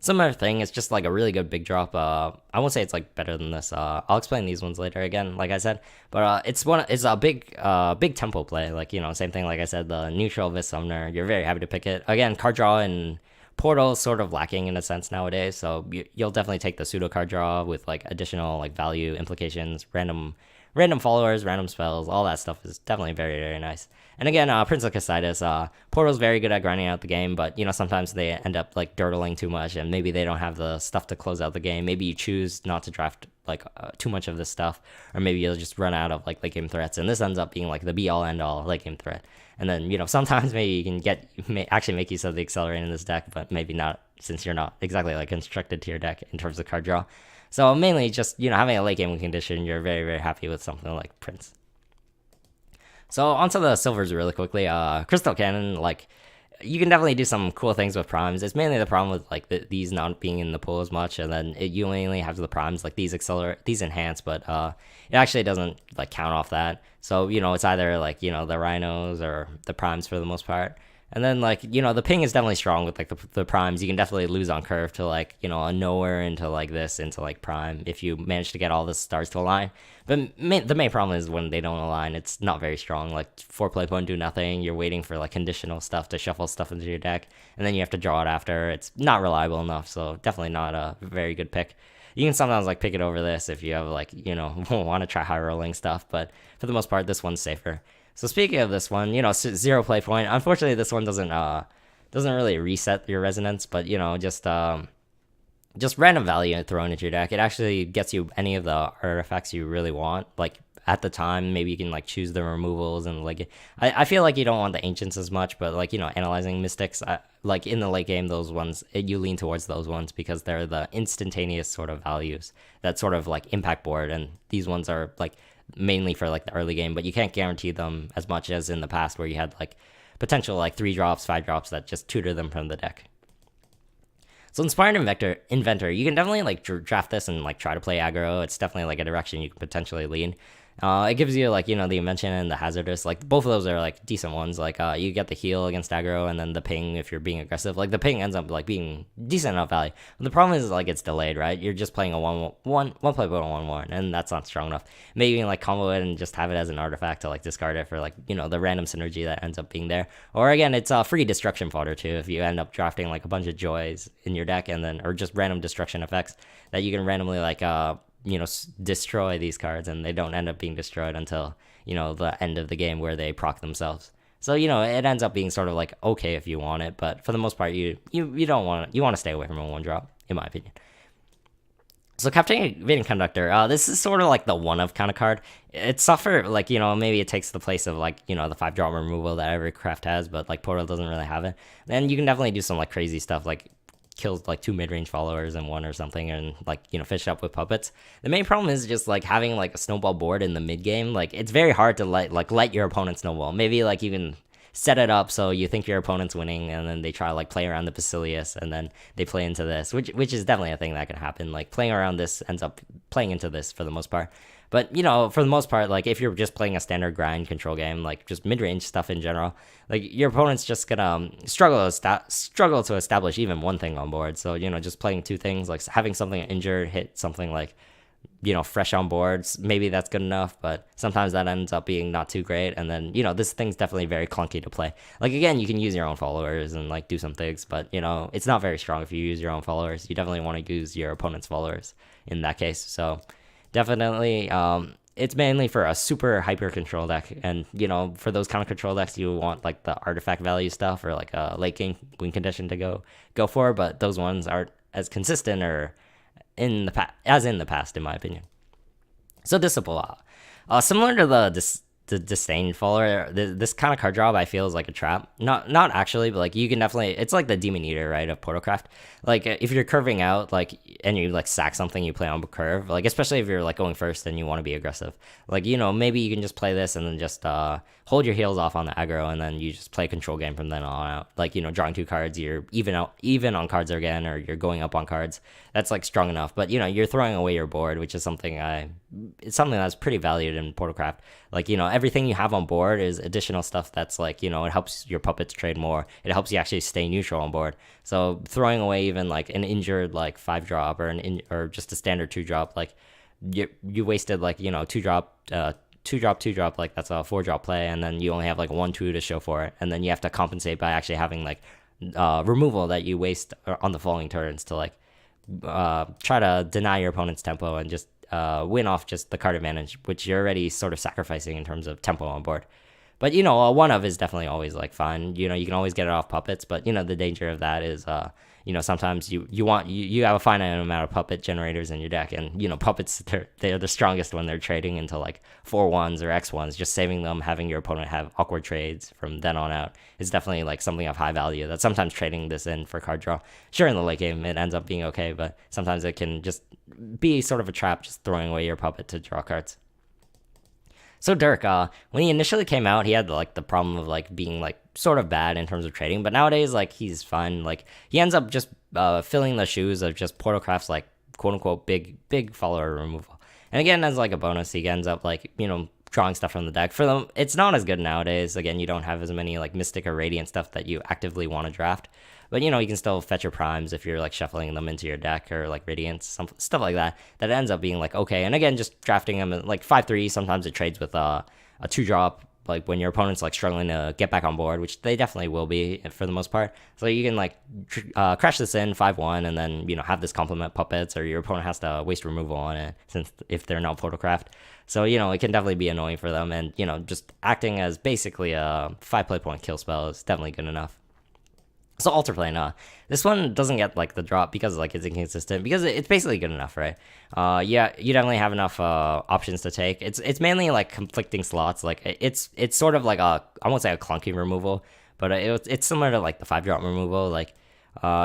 similar thing. It's just like a really good big drop. I won't say it's like better than this. I'll explain these ones later again, like I said. But it's a big tempo play. Like, you know, same thing. Like I said, the neutral Vis Summoner. You're very happy to pick it. Again, card draw and Portal is sort of lacking in a sense nowadays. So you'll definitely take the pseudo card draw with like additional like value implications, random random followers, random spells, all that stuff is definitely very, very nice. And again, Prince of Casitas, Portal's very good at grinding out the game, but sometimes they end up like dirtling too much, and maybe they don't have the stuff to close out the game. Maybe you choose not to draft like too much of this stuff, or maybe you'll just run out of like late game threats, and this ends up being like the be all end all late game threat. And then sometimes maybe you can actually make use of the accelerate in this deck, but maybe not, since you're not exactly like constructed to your deck in terms of card draw. So mainly just having a late game condition, you're very, very happy with something like Prince. So onto the silvers really quickly. Crystal Cannon, like, you can definitely do some cool things with primes. It's mainly the problem with like these not being in the pool as much, and then you only have the primes, like these enhance, but it actually doesn't like count off that. So it's either like the rhinos or the primes for the most part. And then like the ping is definitely strong with like the primes. You can definitely lose on curve to like a nowhere into like this into like prime if you manage to get all the stars to align. But the main problem is when they don't align, it's not very strong. Like 4-play won't do nothing. You're waiting for like conditional stuff to shuffle stuff into your deck, and then you have to draw it after. It's not reliable enough, so definitely not a very good pick. You can sometimes like pick it over this if you have like want to try high rolling stuff, but for the most part, this one's safer. So speaking of this one, 0 play point. Unfortunately, this one doesn't really reset your resonance, but just random value thrown into your deck. It actually gets you any of the artifacts you really want. Like at the time, maybe you can like choose the removals, and like I feel like you don't want the ancients as much, but like analyzing mystics, like in the late game, those ones you lean towards those ones because they're the instantaneous sort of values that sort of like impact board, and these ones are like mainly for like the early game, but you can't guarantee them as much as in the past where you had like potential like 3 drops, 5 drops that just tutor them from the deck. So Inspired Inventor, you can definitely like draft this and like try to play aggro. It's definitely like a direction you can potentially lean. It gives you like the invention and the hazardous, like both of those are like decent ones. Like you get the heal against aggro, and then the ping if you're being aggressive. Like the ping ends up like being decent enough value. But the problem is like it's delayed, right? You're just playing a one play 1/1, and that's not strong enough. Maybe you can like combo it and just have it as an artifact to like discard it for like the random synergy that ends up being there. Or again, it's free destruction fodder too if you end up drafting like a bunch of joys in your deck, and then or just random destruction effects that you can randomly like destroy these cards, and they don't end up being destroyed until the end of the game where they proc themselves. So it ends up being sort of like okay if you want it, but for the most part you don't want it. You want to stay away from a 1-drop, in my opinion. So Captivating Conductor, this is sort of like the one of kind of card. It's suffer like maybe it takes the place of like the 5-drop removal that every craft has, but like Portal doesn't really have it. Then you can definitely do some like crazy stuff, like kills like 2 mid-range followers and 1 or something, and like fish up with puppets. The main problem is just like having like a snowball board in the mid game. Like it's very hard to let your opponent snowball. Maybe like you can set it up so you think your opponent's winning, and then they try to like play around the Basilius, and then they play into this, which is definitely a thing that can happen. Like playing around this ends up playing into this for the most part. But for the most part, like if you're just playing a standard grind control game, like just mid-range stuff in general, like your opponent's just gonna struggle to establish even one thing on board. So just playing 2 things, like having something injured hit something like fresh on boards, maybe that's good enough, but sometimes that ends up being not too great. And then this thing's definitely very clunky to play. Like again, you can use your own followers and like do some things, but it's not very strong if you use your own followers. You definitely want to use your opponent's followers in that case. So definitely it's mainly for a super hyper control deck, and for those kind of control decks you want like the artifact value stuff or like a late game win condition to go for, but those ones aren't as consistent or in the past in my opinion. So Disciple, similar to the disdain follower, this kind of card job I feel is like a trap. Not actually, but like you can definitely, it's like the Demon Eater, right, of Portalcraft. Like if you're curving out, like, and you like sack something, you play on curve, like especially if you're like going first and you want to be aggressive, like maybe you can just play this and then just hold your heels off on the aggro, and then you just play control game from then on out. Like drawing 2 cards, you're even on cards again, or you're going up on cards. That's like strong enough, but you're throwing away your board, which is something it's something that's pretty valued in Portalcraft. Like everything you have on board is additional stuff that's like it helps your puppets trade more. It helps you actually stay neutral on board. So throwing away even like an injured like 5-drop or just a standard 2-drop, like you wasted like 2-drop 2-drop, like that's a 4-drop play, and then you only have like 1-2 to show for it, and then you have to compensate by actually having like removal that you waste on the following turns to like try to deny your opponent's tempo and just win off just the card advantage, which you're already sort of sacrificing in terms of tempo on board. But a one of is definitely always like fine. You can always get it off puppets, but the danger of that is sometimes you have a finite amount of puppet generators in your deck, and puppets they're the strongest when they're trading into like 4/1s or X1s. Just saving them, having your opponent have awkward trades from then on out is definitely like something of high value. That sometimes trading this in for card draw, sure, in the late game it ends up being okay, but sometimes it can just be sort of a trap, just throwing away your puppet to draw cards. So Dirk, when he initially came out, he had like the problem of like being like sort of bad in terms of trading, but nowadays like he's fun. Like he ends up just filling the shoes of just Portalcraft's like quote unquote big follower removal. And again, as like a bonus, he ends up like drawing stuff from the deck. For them, it's not as good nowadays. Again, you don't have as many like Mystic or Radiant stuff that you actively want to draft. But you can still fetch your primes if you're like shuffling them into your deck, or like Radiance, some stuff like that. That ends up being like okay. And again, just drafting them at like 5/3. Sometimes it trades with a 2-drop, like when your opponent's like struggling to get back on board, which they definitely will be for the most part. So you can like crash this in 5/1, and then have this complement puppets, or your opponent has to waste removal on it, since if they're not Portalcraft. So it can definitely be annoying for them, and just acting as basically a 5 play point kill spell is definitely good enough. So Alterplane, this one doesn't get like the drop because like it's inconsistent, because it's basically good enough, right? Yeah, you definitely have enough options to take. It's mainly like conflicting slots. Like it's sort of like I won't say a clunky removal, but it's similar to like the 5-drop removal. Like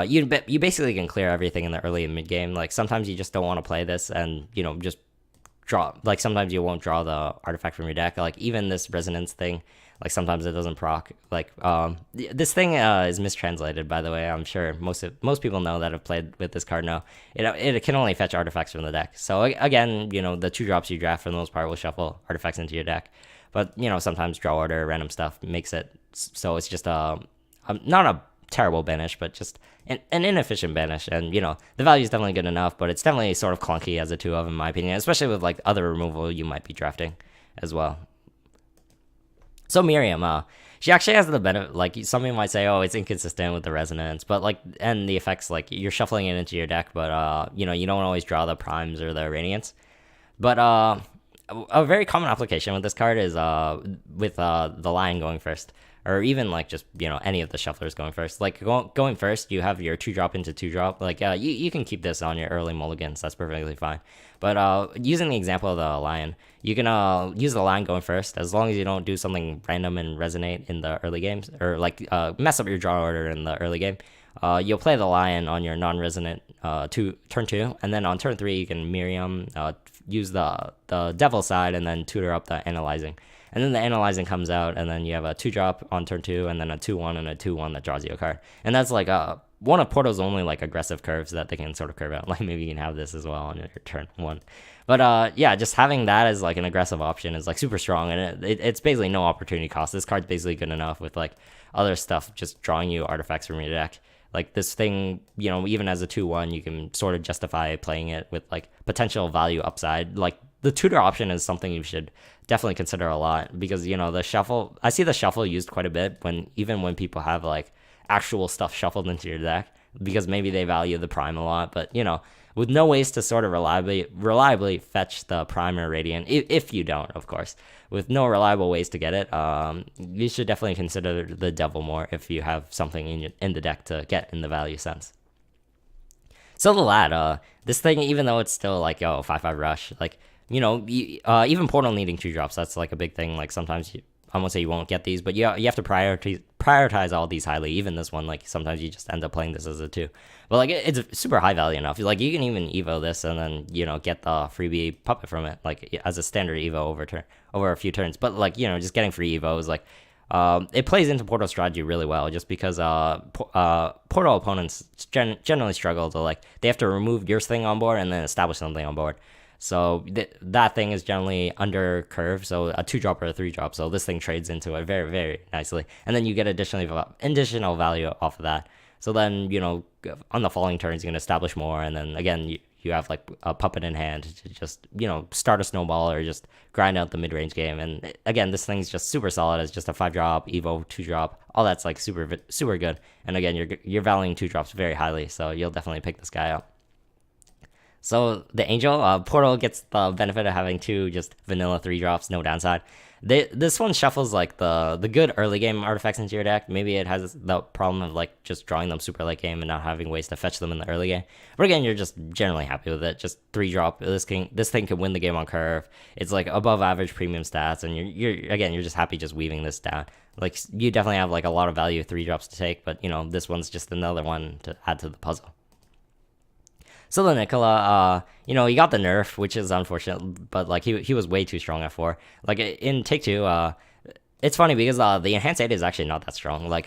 you basically can clear everything in the early and mid game. Like sometimes you just don't want to play this, and just draw. Like sometimes you won't draw the artifact from your deck. Like even this resonance thing, like sometimes it doesn't proc. Like this thing is mistranslated, by the way. I'm sure most people know that have played with this card know. It can only fetch artifacts from the deck. So again, the 2-drops you draft for the most part will shuffle artifacts into your deck. But sometimes draw order, random stuff makes it so it's just not a terrible banish, but just an inefficient banish. And the value is definitely good enough, but it's definitely sort of clunky as a 2 of, in my opinion, especially with like other removal you might be drafting as well. So Miriam, she actually has the benefit, like some people might say, oh, it's inconsistent with the resonance, but like, and the effects, like you're shuffling it into your deck, but you don't always draw the primes or the radiants. But a very common application with this card is with the lion going first, or even like just any of the shufflers going first. Like going first, you have your 2-drop into 2-drop. Like you can keep this on your early mulligans, that's perfectly fine. But using the example of the lion, you can use the lion going first, as long as you don't do something random and resonate in the early games, or like mess up your draw order in the early game. You'll play the lion on your non-resonant turn 2, and then on turn 3 you can Miriam, use the devil side, and then tutor up the analyzing. And then the analyzing comes out, and then you have a 2-drop on turn 2, and then a 2/1 and a 2/1 that draws you a card. And that's like one of Portal's only like aggressive curves that they can sort of curve out. Like maybe you can have this as well on your turn 1. But yeah, just having that as like an aggressive option is like super strong, and it's basically no opportunity cost. This card's basically good enough with like other stuff just drawing you artifacts from your deck. Like this thing, even as a 2/1, you can sort of justify playing it with like potential value upside. Like the tutor option is something you should definitely consider a lot, because the shuffle, I see the shuffle used quite a bit when people have like actual stuff shuffled into your deck, because maybe they value the prime a lot, but with no ways to sort of reliably fetch the prime or radiant, if you don't, of course, with no reliable ways to get it, you should definitely consider the devil more if you have something in the deck to get in the value sense. So the lad, this thing, even though it's still like 5/5 rush, like even Portal needing 2-drops, that's like a big thing. Like sometimes I won't say you won't get these, but you have to prioritize all these highly. Even this one, like sometimes you just end up playing this as a 2. But like it's super high value enough. Like you can even evo this and then get the freebie puppet from it, like as a standard evo over a few turns. But like just getting free evo is like it plays into Portal strategy really well, just because Portal opponents generally struggle to like, they have to remove your thing on board and then establish something on board. So that thing is generally under curve, so a 2-drop or a 3-drop. So this thing trades into it very, very nicely, and then you get additional value off of that. So then on the following turns you can establish more, and then again you have like a puppet in hand to just start a snowball or just grind out the mid-range game. And again, this thing's just super solid as just a 5-drop, evo 2-drop. All that's like super good. And again, you're valuing 2-drops very highly, so you'll definitely pick this guy up. So the Angel Portal gets the benefit of having two just vanilla 3 drops, no downside. This one shuffles like the good early game artifacts into your deck. Maybe it has the problem of like just drawing them super late game and not having ways to fetch them in the early game. But again, you're just generally happy with it. Just 3 drop. This thing can win the game on curve. It's like above average premium stats, and you're just happy just weaving this down. Like you definitely have like a lot of value 3 drops to take, but this one's just another one to add to the puzzle. So the Nicolas, he got the nerf, which is unfortunate, but like he was way too strong at 4. Like in Take Two, it's funny because the enhanced 8 is actually not that strong. Like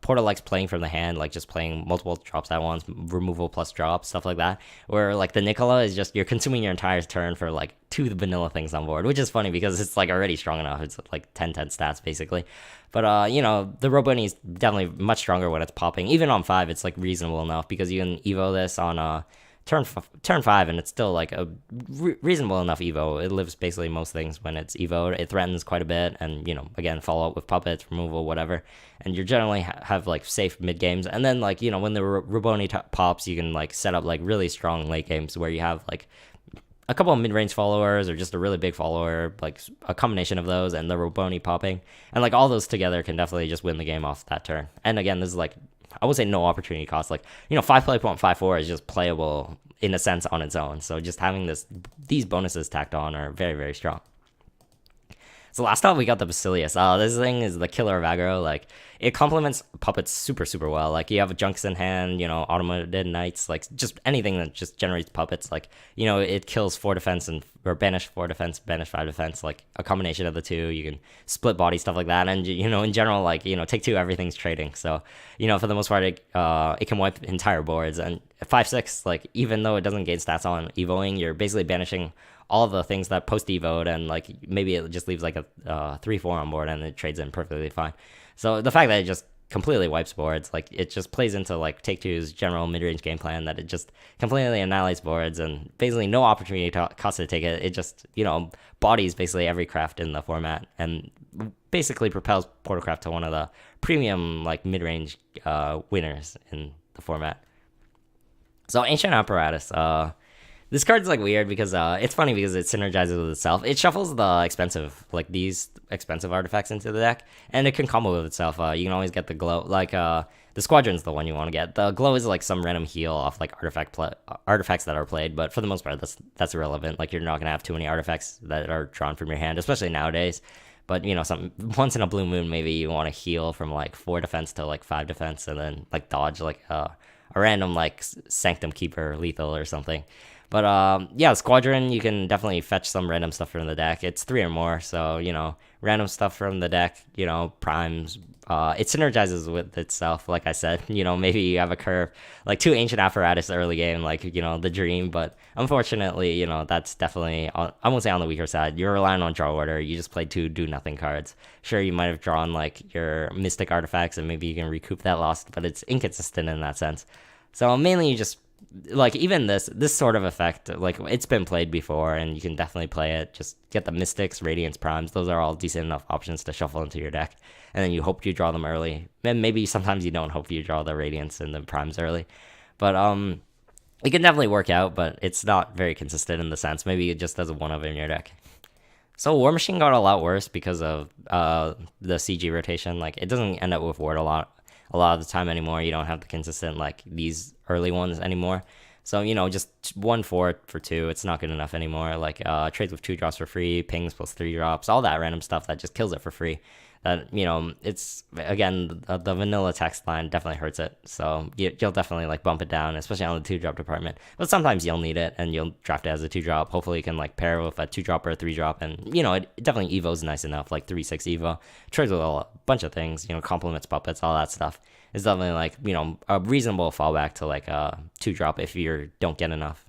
Portal likes playing from the hand, like just playing multiple drops at once, removal plus drop, stuff like that. Where like the Nicolas is just you're consuming your entire turn for like 2 vanilla things on board, which is funny because it's like already strong enough. It's like 10/10 stats basically. But the Roboni is definitely much stronger when it's popping. Even on 5, it's like reasonable enough because you can evo this on turn 5, and it's still like a reasonable enough evo. It lives basically most things when it's evoed. It threatens quite a bit, and again, follow up with puppets, removal, whatever, and you generally have like safe mid games. And then like when the Roboni pops, you can like set up like really strong late games where you have like a couple of mid-range followers or just a really big follower, like a combination of those and the Roboni popping, and like all those together can definitely just win the game off that turn. And again, this is like, I would say no opportunity cost. Like 5 play.54 is just playable in a sense on its own. So just having these bonuses tacked on are very, very strong. So last up, we got the Basilius. This thing is the killer of aggro. Like, it complements puppets super, super well. Like, you have junks in hand, automated knights, like, just anything that just generates puppets. Like, it kills 4 defense or banish 4 defense, banish 5 defense, like, a combination of the two. You can split body, stuff like that. And, in general, like, Take Two, everything's trading. So, for the most part, it can wipe entire boards. And 5/6, like, even though it doesn't gain stats on evoing, you're basically banishing all of the things that post evoed, and like maybe it just leaves like a 3/4 on board and it trades in perfectly fine. So the fact that it just completely wipes boards, like it just plays into like Take Two's general mid-range game plan, that it just completely annihilates boards and basically no opportunity cost to take it. It just bodies basically every craft in the format and basically propels Portalcraft to one of the premium like mid-range winners in the format. So Ancient Apparatus, this card's like weird because it's funny because it synergizes with itself. It shuffles these expensive artifacts into the deck, and it can combo with itself. You can always get the glow. Like the Squadron's the one you want to get. The glow is like some random heal off like artifacts that are played, but for the most part, that's irrelevant. Like you're not gonna have too many artifacts that are drawn from your hand, especially nowadays. But some once in a blue moon, maybe you want to heal from like 4 defense to like 5 defense, and then like dodge like a random like Sanctum Keeper lethal or something. But Squadron, you can definitely fetch some random stuff from the deck. It's 3 or more, so random stuff from the deck, primes. It synergizes with itself, like I said. Maybe you have a curve, like 2 Ancient Apparatus early game, like the dream. But unfortunately, that's definitely I won't say on the weaker side. You're relying on draw order. You just played 2 do nothing cards. Sure, you might have drawn like your Mystic artifacts, and maybe you can recoup that loss, but it's inconsistent in that sense. So mainly you just like even this sort of effect, like it's been played before and you can definitely play it. Just get the Mystics, Radiance, Primes. Those are all decent enough options to shuffle into your deck, and then you hope you draw them early. And maybe sometimes you don't hope you draw the Radiance and the Primes early, but it can definitely work out, but it's not very consistent in the sense. Maybe it just does a 1-of in your deck. So War Machine got a lot worse because of the CG rotation. Like it doesn't end up with Ward a lot of the time anymore. You don't have the consistent like these early ones anymore. So just 1/4 for 2, it's not good enough anymore. Like trades with 2 drops for free, pings plus 3 drops, all that random stuff that just kills it for free. That it's again the vanilla text line definitely hurts it. So you'll definitely like bump it down, especially on the 2-drop department. But sometimes you'll need it and you'll draft it as a 2-drop. Hopefully you can like pair with a 2-drop or a 3-drop, and it definitely evo's nice enough, like 3/6 evo. Trades with a bunch of things, complements puppets, all that stuff. It's definitely like a reasonable fallback to like a 2-drop if you don't get enough.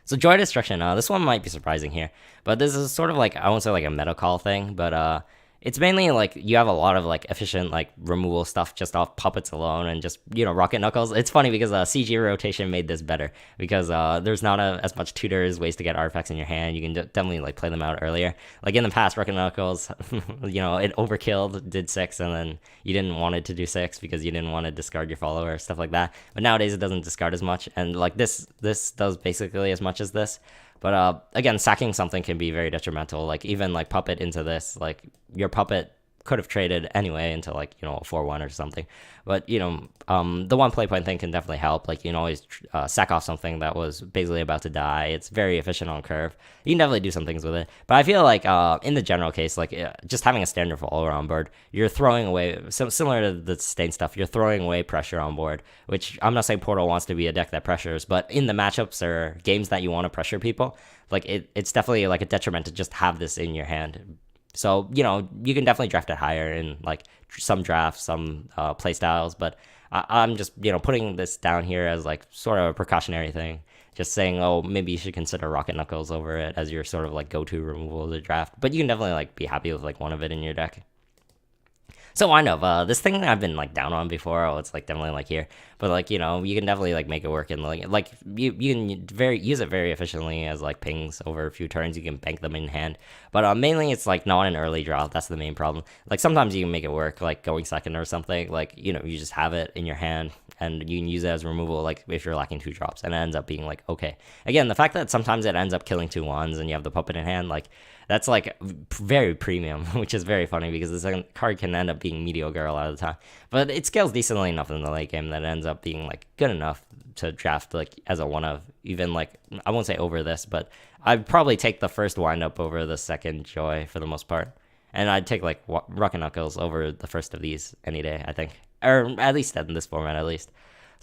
So Joy Destruction, this one might be surprising here, but this is sort of like, I won't say like a meta call thing, but It's mainly like you have a lot of like efficient like removal stuff just off puppets alone, and just rocket knuckles. It's funny because CG rotation made this better because there's not as much tutors ways to get artifacts in your hand. You can definitely like play them out earlier. Like in the past, rocket knuckles, it overkilled, did 6, and then you didn't want it to do 6 because you didn't want to discard your follower, stuff like that. But nowadays it doesn't discard as much, and like this does basically as much as this. But again, sacking something can be very detrimental. Like even like puppet into this, like your puppet could have traded anyway into like a 4-1 or something. But the one play point thing can definitely help. Like you can always sack off something that was basically about to die. It's very efficient on curve. You can definitely do some things with it. But I feel like in the general case, like just having a standard follower on board, you're throwing away similar to the stain stuff. You're throwing away pressure on board, which I'm not saying Portal wants to be a deck that pressures, but in the matchups or games that you want to pressure people, like it's definitely like a detriment to just have this in your hand. So, you can definitely draft it higher in like some drafts, some play styles, but I'm just, putting this down here as like sort of a precautionary thing. Just saying, oh, maybe you should consider Rocket Knuckles over it as your sort of like go-to removal of the draft. But you can definitely like be happy with like one of it in your deck. So I know this thing that I've been like down on before. Oh, it's like definitely like here, but like you can definitely like make it work, and like you can use it very efficiently as like pings over a few turns. You can bank them in hand, but mainly it's like not an early draw. That's the main problem. Like sometimes you can make it work, like going second or something. Like you just have it in your hand and you can use it as removal. Like if you're lacking 2 drops, and it ends up being like okay. Again, the fact that sometimes it ends up killing 2 1s and you have the puppet in hand, like. That's like very premium, which is very funny because this card can end up being mediocre a lot of the time. But it scales decently enough in the late game that it ends up being like good enough to draft like as a one of, even like I won't say over this, but I'd probably take the first windup over the second joy for the most part. And I'd take like Rocket Knuckles over the first of these any day, I think. Or at least in this format at least.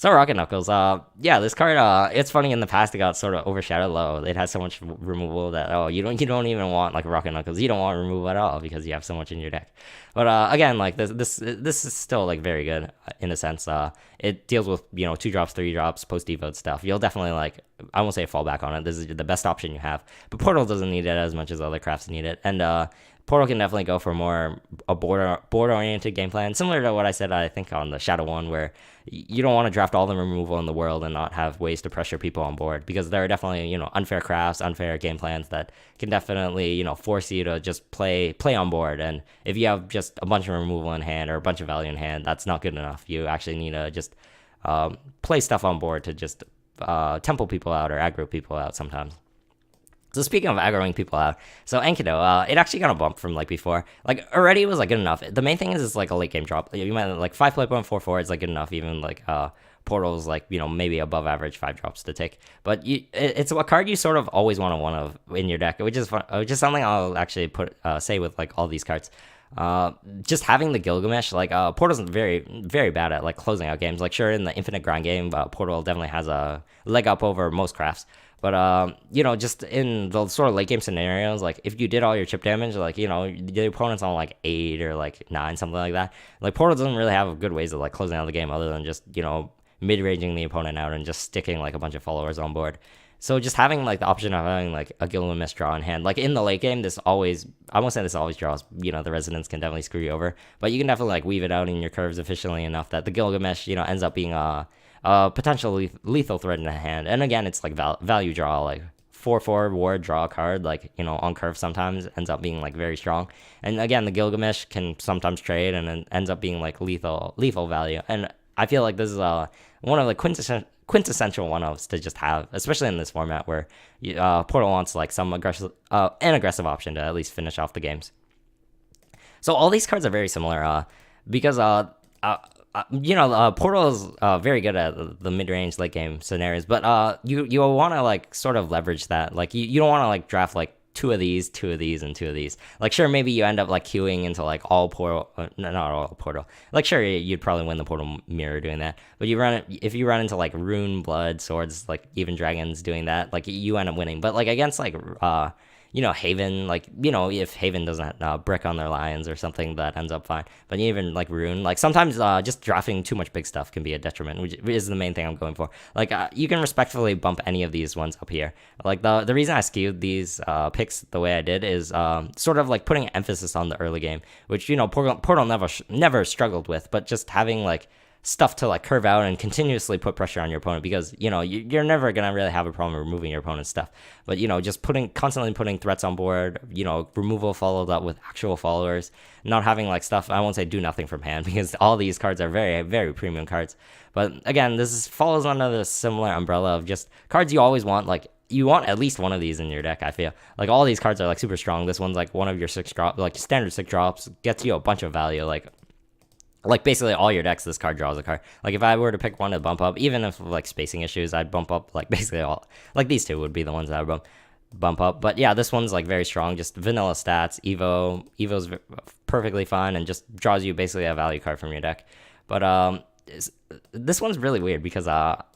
So Rocket Knuckles, yeah, this card, it's funny in the past it got sort of overshadowed low. It has so much removal that you don't even want like Rocket Knuckles. You don't want removal at all because you have so much in your deck. But again, like this is still like very good in a sense. It deals with 2 drops, 3 drops, post devote stuff. You'll definitely like I won't say fall back on it. This is the best option you have. But Portal doesn't need it as much as other crafts need it, and Portal can definitely go for more a board-oriented game plan, similar to what I said, I think, on the Shadow one, where you don't want to draft all the removal in the world and not have ways to pressure people on board, because there are definitely, unfair crafts, unfair game plans that can definitely, force you to just play on board. And if you have just a bunch of removal in hand or a bunch of value in hand, that's not good enough. You actually need to just play stuff on board to just temple people out or aggro people out sometimes. So speaking of aggroing people out, so Enkidu, it actually got a bump from like before. Like already it was like good enough. The main thing is it's like a late game drop. You might like 5 play point 4/4 is like good enough. Even like Portal's like maybe above average 5 drops to take. But it's a card you sort of always want one of in your deck, which is fun, which is something I'll actually say with like all these cards. Just having the Gilgamesh, like Portal's very very bad at like closing out games. Like sure in the infinite grind game, Portal definitely has a leg up over most crafts. But just in the sort of late game scenarios, like if you did all your chip damage, like the opponent's on like 8 or like 9, something like that. Like Portal doesn't really have good ways of like closing out the game other than just mid-ranging the opponent out and just sticking like a bunch of followers on board. So just having like the option of having like a Gilgamesh draw in hand, like in the late game, I won't say this always draws, the resonance can definitely screw you over, but you can definitely like weave it out in your curves efficiently enough that the Gilgamesh, ends up being a potential lethal threat in the hand. And again, it's like value draw, like 4/4 ward draw card, like on curve sometimes ends up being like very strong. And again, the Gilgamesh can sometimes trade and then ends up being like lethal value. And I feel like this is one of the quintessential one-offs to just have, especially in this format where Portal wants like some aggressive option to at least finish off the games. So all these cards are very similar because Portal is very good at the mid-range late game scenarios, but you want to like sort of leverage that. Like you don't want to like draft like 2 of these, 2 of these, and 2 of these. Like sure, maybe you end up like queuing into like all Portal, not all Portal. Like sure, you'd probably win the Portal mirror doing that, but if you run into like Rune, Blood, Swords, like even Dragons doing that, like you end up winning. But like against like Haven, like, if Haven doesn't brick on their lions or something, that ends up fine. But even like Rune, like sometimes just drafting too much big stuff can be a detriment, which is the main thing I'm going for. Like you can respectfully bump any of these ones up here. Like the reason I skewed these picks the way I did is sort of like putting emphasis on the early game, which Portal never struggled with, but just having like stuff to like curve out and continuously put pressure on your opponent, because you're never gonna really have a problem removing your opponent's stuff, but just constantly putting threats on board, removal followed up with actual followers, not having like stuff, I won't say do nothing from hand, because all these cards are very, very premium cards. But again, falls under the similar umbrella of just cards you always want. Like you want at least one of these in your deck. I feel like all these cards are like super strong. This one's like one of your 6 drop, like standard 6 drops, gets you a bunch of value. Like basically all your decks, this card draws a card. Like if I were to pick one to bump up, even if like spacing issues, I'd bump up like basically all. Like these two would be the ones that I would bump up. But yeah, this one's like very strong, just vanilla stats. Evo's perfectly fine and just draws you basically a value card from your deck. But this one's really weird because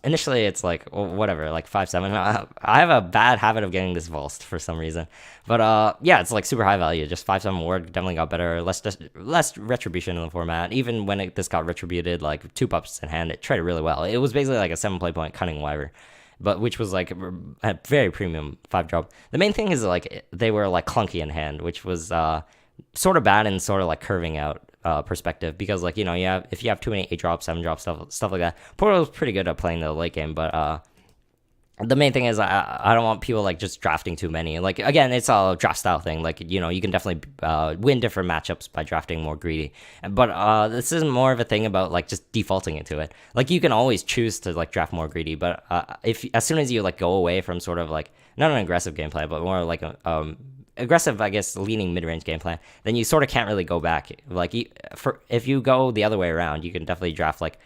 initially it's like whatever, like 5/7. I have a bad habit of getting this Vulst for some reason, but yeah, it's like super high value. Just 5/7 ward definitely got better, less retribution in the format. Even when this got retributed, like 2 pups in hand, it traded really well. It was basically like a 7 play point cunning wyver, but which was like a very premium 5 drop. The main thing is like they were like clunky in hand, which was sort of bad and sort of like curving out perspective, because like if you have too many 8 drop 7 drop stuff like that, Portal's pretty good at playing the late game. But the main thing is I don't want people like just drafting too many. Like again, it's a draft style thing. Like you can definitely win different matchups by drafting more greedy, but this is more of a thing about like just defaulting into it. Like you can always choose to like draft more greedy, but if as soon as you like go away from sort of like not an aggressive gameplay, but more like a aggressive, I guess, leaning mid-range gameplay, then you sort of can't really go back. Like if you go the other way around, you can definitely draft like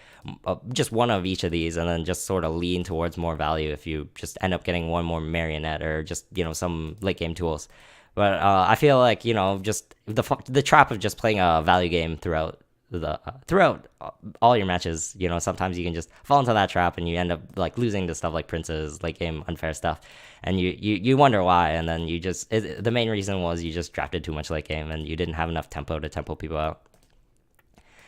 just one of each of these and then just sort of lean towards more value if you just end up getting one more marionette or just some late game tools. But I feel like just the trap of just playing a value game throughout all your matches, sometimes you can just fall into that trap and you end up like losing to stuff like princes, late game unfair stuff, and you wonder why, and then the main reason was you just drafted too much late game and you didn't have enough tempo to tempo people out.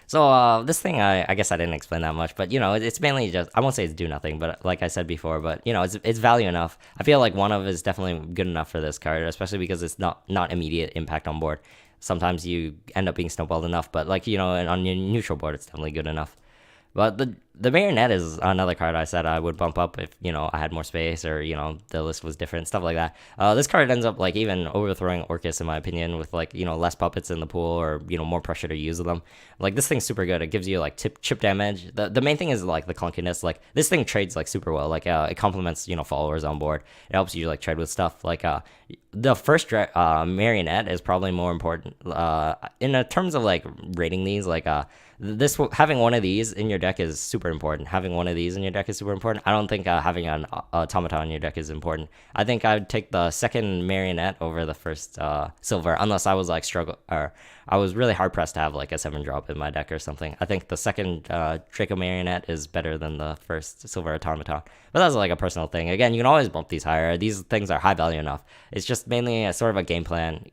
So this thing, I guess I didn't explain that much, but it's mainly just, I won't say it's do nothing, but like I said before, but it's value enough. I feel like one of is definitely good enough for this card, especially because it's not immediate impact on board. Sometimes you end up being snowballed enough, but like and on your neutral board, it's definitely good enough. But the marionette is another card I said I would bump up if I had more space, or the list was different, stuff like that. This card ends up like even overthrowing Orcus in my opinion, with like less puppets in the pool, or more pressure to use them. Like this thing's super good. It gives you like chip damage. The main thing is like the clunkiness. Like this thing trades like super well. Like it complements followers on board. It helps you like trade with stuff. Like the first marionette is probably more important in terms of like rating these. Like having one of these in your deck is super important. Having one of these in your deck is super important. I don't think having an automaton in your deck is important. I think I would take the second marionette over the first silver, unless I was like I was really hard pressed to have like a 7 drop in my deck or something. I think the second Draco marionette is better than the first silver automaton. But that's like a personal thing. Again, you can always bump these higher. These things are high value enough. It's just mainly a sort of a game plan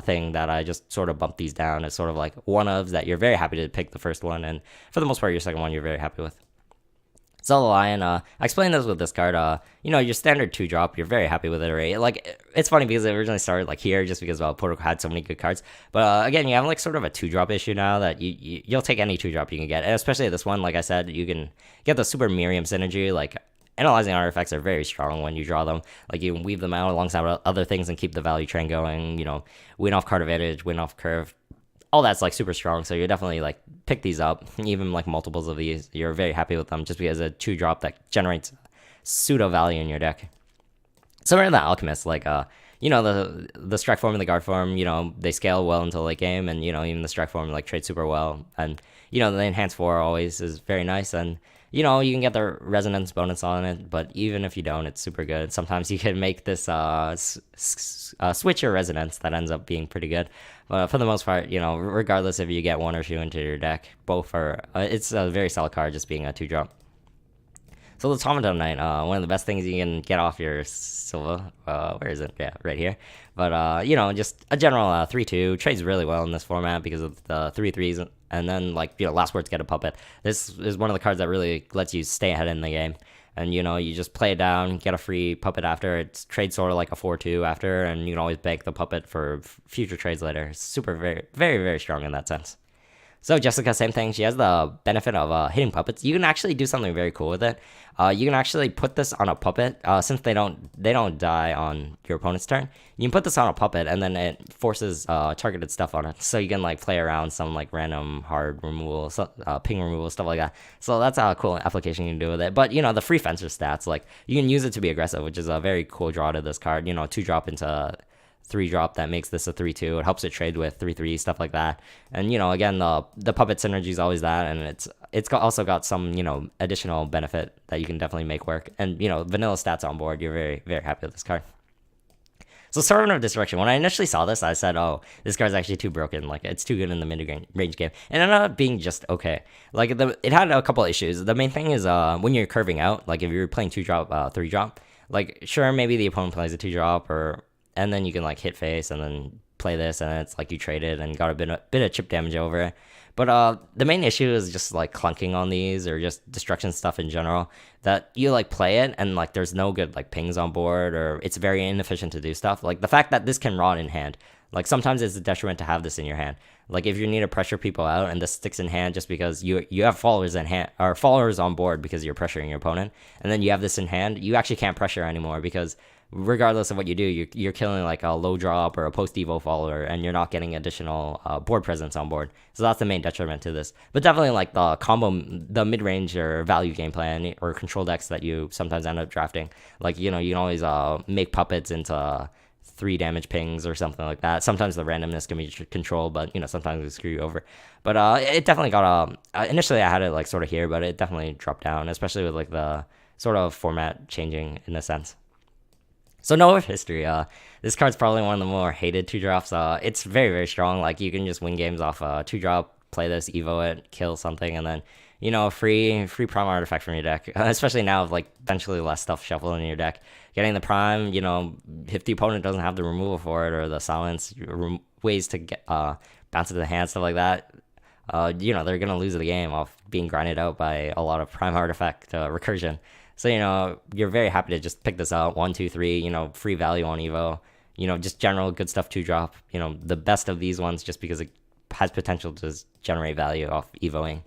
thing that I just sort of bump these down as sort of like one-ofs that you're very happy to pick the first one, and for the most part your second one you're very happy with. So the Lion, I explained this with this card. Your standard 2 drop, you're very happy with it already. Like it's funny because it originally started like here just because Portal had so many good cards. But again, you have like sort of a 2 drop issue now that you'll take any 2 drop you can get, and especially this one. Like I said, you can get the super Miriam synergy. Like analyzing artifacts are very strong when you draw them. Like you can weave them out alongside other things and keep the value train going. Win off card advantage, win off curve. All that's like super strong, so you're definitely like pick these up, even like multiples of these. You're very happy with them just because a 2 drop that generates pseudo value in your deck. Similar to the Alchemist, like the strike form and the guard form, they scale well until late game, and even the strike form like trades super well, and the enhanced 4 always is very nice, and you can get the resonance bonus on it, but even if you don't, it's super good. Sometimes you can make this switch your resonance that ends up being pretty good. But for the most part, regardless if you get 1 or 2 into your deck, both are, it's a very solid card just being a 2 drop. So the Automaton Knight, one of the best things you can get off your Silva. Where is it? Yeah, right here. But just a general 3/2 trades really well in this format because of the 3/3s, and then last words get a puppet. This is one of the cards that really lets you stay ahead in the game. And you just play it down, get a free puppet after. It's trade sort of like a 4/2 after, and you can always beg the puppet for future trades later. It's super, very, very, very strong in that sense. So Jessica, same thing. She has the benefit of hitting puppets. You can actually do something very cool with it. You can actually put this on a puppet. Since they don't die on your opponent's turn, you can put this on a puppet, and then it forces targeted stuff on it. So you can play around some random hard removal, ping removal, stuff like that. So that's a cool application you can do with it. But the free fencer stats, you can use it to be aggressive, which is a very cool draw to this card. 2-drop into 3-drop that makes this a 3/2. It helps it trade with 3/3, stuff like that. And again, the puppet synergy is always that, and also got some additional benefit that you can definitely make work. And vanilla stats on board, you're very, very happy with this card. So Servant of Destruction, when I initially saw this, I said, oh, this card's actually too broken. It's too good in the mid-range game. And it ended up being just okay. It had a couple issues. The main thing is when you're curving out, if you're playing 2-drop, 3-drop, sure, maybe the opponent plays a 2-drop, and then you can hit face and then play this, and it's you traded and got a bit of chip damage over it. But the main issue is just clunking on these, or just destruction stuff in general, that you play it and there's no good pings on board, or it's very inefficient to do stuff. The fact that this can rot in hand, sometimes it's a detriment to have this in your hand. If you need to pressure people out and this sticks in hand just because you have followers in hand, or followers on board because you're pressuring your opponent, and then you have this in hand, you actually can't pressure anymore because regardless of what you do, you're killing a low drop or a post evo follower, and you're not getting additional board presence on board. So that's the main detriment to this. But definitely the combo, the mid range or value game plan or control decks that you sometimes end up drafting, you can always make puppets into 3 damage pings or something like that. Sometimes the randomness can be controlled, but sometimes it screw you over. But it definitely got initially I had it sort of here, but it definitely dropped down, especially with the sort of format changing in a sense. So Note of History, this card's probably one of the more hated 2-drops. It's very, very strong. You can just win games off 2-drop, play this, evo it, kill something, and then free prime artifact from your deck. Especially now with eventually less stuff shuffled in your deck. Getting the prime, if the opponent doesn't have the removal for it or the silence ways to get bounce it to the hand, stuff like that. They're gonna lose the game off being grinded out by a lot of prime artifact recursion. So, you're very happy to just pick this out. 1, 2, 3, free value on Evo. Just general good stuff 2-drop. The best of these ones just because it has potential to generate value off Evoing.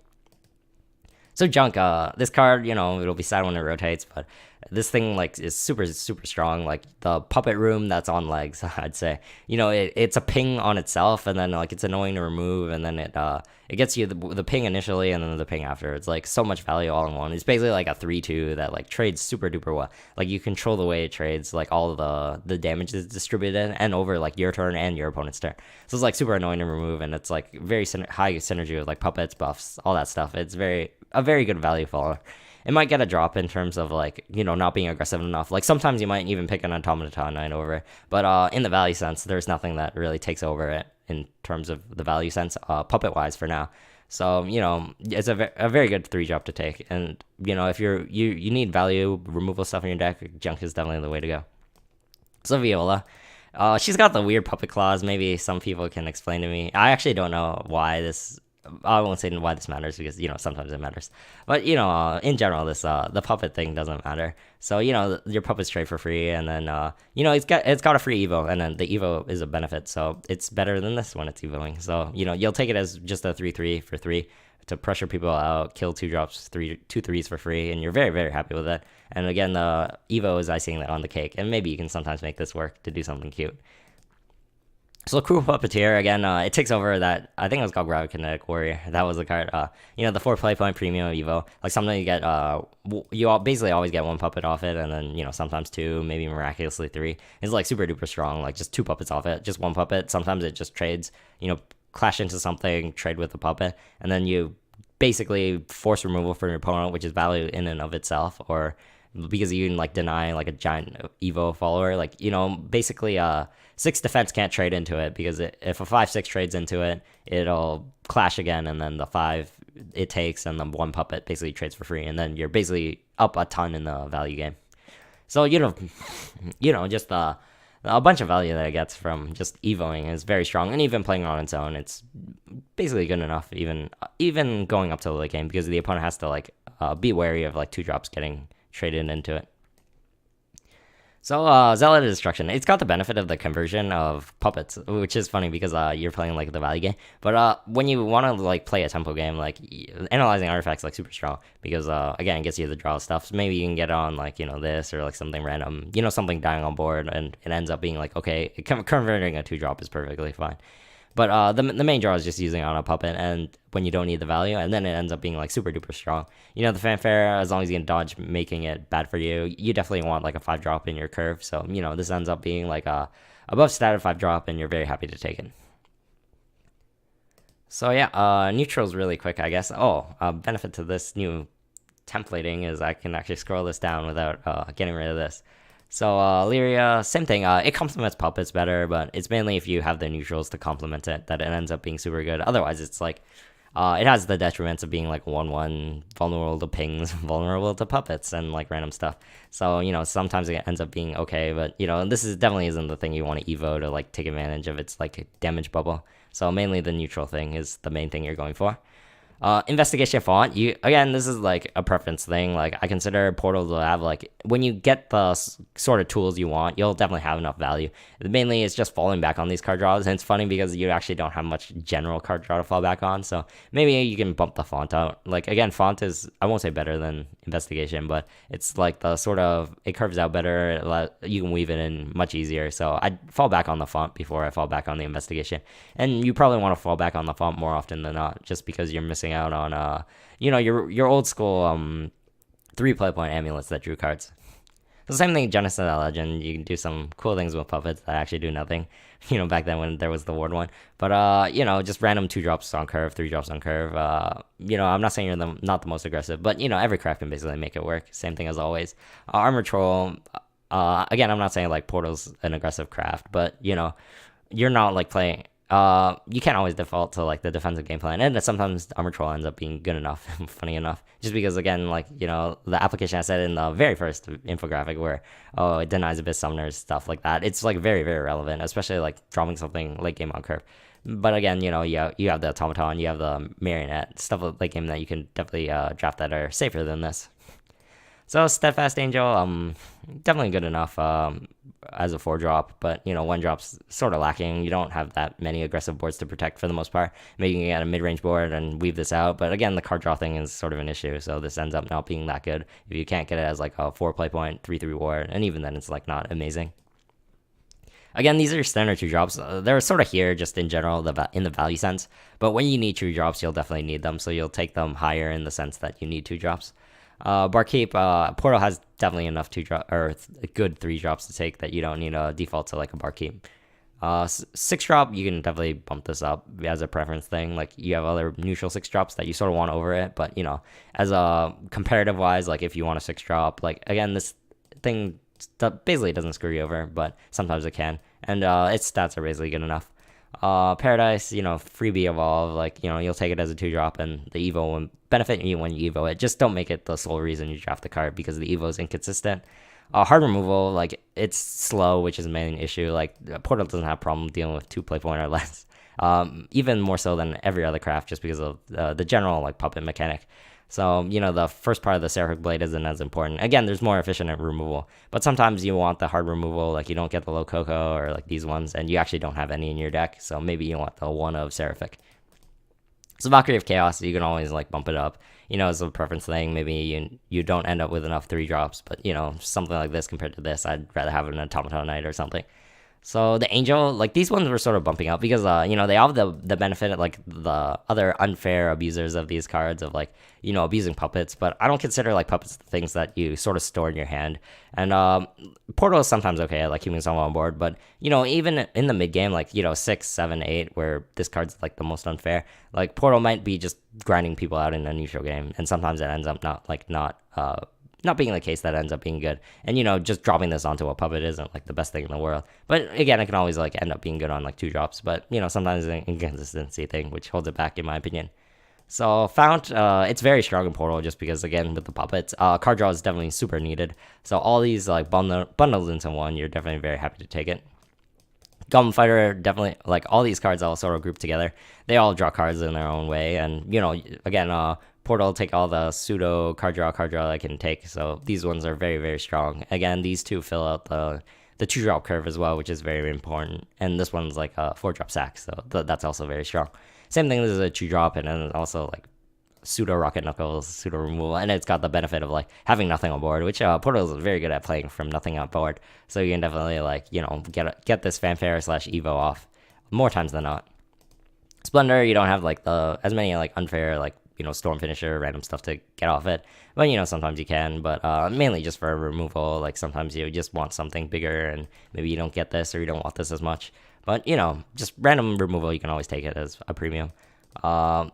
So Junk, this card, it'll be sad when it rotates, but this thing is super, super strong. The puppet room that's on legs, I'd say. It's a ping on itself, and then it's annoying to remove, and then it gets you the ping initially, and then the ping after. It's so much value all in one. It's basically a 3/2 that trades super duper well. You control the way it trades, all of the damage is distributed, and over your turn and your opponent's turn. So it's super annoying to remove, and it's very high synergy with puppets, buffs, all that stuff. It's a very good value follower. It might get a drop in terms of not being aggressive enough. Sometimes you might even pick an Automaton Knight over it, but in the value sense, there's nothing that really takes over it in terms of the value sense, puppet wise for now. So it's a very good 3-drop to take, and if you need value removal stuff in your deck, Junk is definitely the way to go. So Viola. She's got the weird puppet claws. Maybe some people can explain to me. I actually don't know why this. I won't say why this matters because sometimes it matters, but in general, this the puppet thing doesn't matter. So your puppets trade for free, and then it's got a free evo, and then the evo is a benefit, so it's better than this when it's evoing. So you'll take it as just a 3/3 for 3 to pressure people out, kill 2-drops, 2/3s for free, and you're very, very happy with it. And again, the evo is icing that on the cake, and maybe you can sometimes make this work to do something cute. So Cruel Puppeteer, again, it takes over that, I think it was called Gravikinetic Warrior. That was the card, the 4 play point premium Evo. Something you get, you basically always get 1 puppet off it, and then, sometimes 2, maybe miraculously 3. It's super duper strong, just 2 puppets off it, just 1 puppet. Sometimes it just trades, clash into something, trade with a puppet, and then you basically force removal from your opponent, which is value in and of itself, or because you can deny a giant Evo follower, basically 6 defense can't trade into it, because if a 5/6 trades into it, it'll clash again, and then the 5 it takes, and the one puppet basically trades for free, and then you're basically up a ton in the value game. So just a bunch of value that it gets from just evoing is very strong, and even playing on its own, it's basically good enough. Even going up to the late game, because the opponent has to be wary of 2-drops getting traded into it. So, Zealot of Destruction, it's got the benefit of the conversion of puppets, which is funny because you're playing the value game. But when you want to play a tempo game, analyzing artifacts super strong, because again, it gets you the draw stuff. So maybe you can get on this or something random, something dying on board, and it ends up being okay, converting a 2-drop is perfectly fine. But the main draw is just using on a puppet, and when you don't need the value, and then it ends up being super duper strong. The fanfare, as long as you can dodge making it bad for you, you definitely want a 5-drop in your curve. So this ends up being a above stat 5-drop, and you're very happy to take it. So yeah, neutrals really quick, I guess. Benefit to this new templating is I can actually scroll this down without getting rid of this. So Lyria, same thing. It complements puppets better, but it's mainly if you have the neutrals to complement it that it ends up being super good. Otherwise, it's it has the detriments of being 1/1, vulnerable to pings, vulnerable to puppets, and random stuff. So sometimes it ends up being okay, but this definitely isn't the thing you want to evo to take advantage of its damage bubble. So mainly the neutral thing is the main thing you're going for. Investigation font, this is a preference thing. I consider Portal to have when you get the sort of tools you want, you'll definitely have enough value. Mainly it's just falling back on these card draws, and it's funny because you actually don't have much general card draw to fall back on, so maybe you can bump the font out. Again, font is, I won't say better than investigation, but it's the sort of, it curves out better, you can weave it in much easier, so I'd fall back on the font before I fall back on the investigation. And you probably want to fall back on the font more often than not, just because you're missing out on your old school 3 play point amulets that drew cards. The same thing, Genesis of the Legend, you can do some cool things with puppets that actually do nothing, back then when there was the ward one. But just random 2-drops on curve, 3-drops on curve. I'm not saying you're not the most aggressive, but every craft can basically make it work. Same thing as always. Armor Troll, again, I'm not saying Portal's an aggressive craft, but you're not playing. You can't always default to the defensive game plan, and sometimes Armor Troll ends up being good enough, funny enough, just because again, the application I said in the very first infographic where it denies Abyss Summoners, stuff like that, it's very, very relevant, especially dropping something late game on curve. But again, you have the automaton, you have the marionette, stuff late game that you can definitely draft that are safer than this. So Steadfast Angel, definitely good enough as a 4-drop, but 1-drop's sort of lacking. You don't have that many aggressive boards to protect for the most part. Maybe you can get a mid-range board and weave this out, but again, the card draw thing is sort of an issue, so this ends up not being that good if you can't get it as a 4 play point, 3/3 ward, and even then it's not amazing. Again, these are standard 2-drops. They're sort of here just in general in the value sense, but when you need 2-drops, you'll definitely need them, so you'll take them higher in the sense that you need 2-drops. Barkeep, Portal has definitely enough 2-drop or good 3-drops to take that you don't need a default to a Barkeep. 6-drop, you can definitely bump this up as a preference thing. You have other neutral 6-drops that you sort of want over it, but as a comparative wise, if you want a 6-drop, again, this thing basically doesn't screw you over, but sometimes it can, and its stats are basically good enough. Paradise, freebie evolve, you'll take it as a 2-drop, and the evo will benefit you when you evo it. Just don't make it the sole reason you draft the card, because the evo is inconsistent. Hard removal, it's slow, which is the main issue. Portal doesn't have a problem dealing with 2 play point or less, even more so than every other craft, just because of the general puppet mechanic. So, the first part of the Seraphic Blade isn't as important. Again, there's more efficient at removal, but sometimes you want the hard removal, you don't get the low Coco or these ones, and you actually don't have any in your deck, so maybe you want the one of Seraphic. So Valkyrie of Chaos, you can always bump it up, it's a preference thing. Maybe you don't end up with enough 3-drops, but something like this compared to this, I'd rather have an Automaton Knight or something. So the Angel, these ones were sort of bumping up because, they have the benefit of, the other unfair abusers of these cards of, abusing puppets, but I don't consider, puppets the things that you sort of store in your hand. And Portal is sometimes okay at, keeping someone on board, but, even in the mid-game, 6, 7, 8, where this card's, the most unfair, Portal might be just grinding people out in a neutral game, and sometimes it ends up not being the case that ends up being good. And, just dropping this onto a puppet isn't, the best thing in the world. But, again, it can always, end up being good on, 2-drops. But, sometimes it's an inconsistency thing, which holds it back, in my opinion. So Fount, it's very strong in Portal just because again with the puppets, card draw is definitely super needed. So all these like bundled into one, you're definitely very happy to take it. Goblin Fighter, definitely, like all these cards all sort of group together. They all draw cards in their own way, and again, Portal take all the pseudo card draw I can take. So these ones are very very strong. Again, these two fill out the 2-drop curve as well, which is very, very important. And this one's like a 4-drop sack, so that's also very strong. Same thing as a 2-drop, and then also like pseudo Rocket Knuckles, pseudo removal, and it's got the benefit of like having nothing on board, which Portal is very good at playing from nothing on board. So you can definitely like get this fanfare / Evo off more times than not. Splendor, you don't have like as many like unfair like storm finisher random stuff to get off it, but sometimes you can, but mainly just for removal. Like sometimes you just want something bigger and maybe you don't get this or you don't want this as much, but just random removal you can always take it as a premium.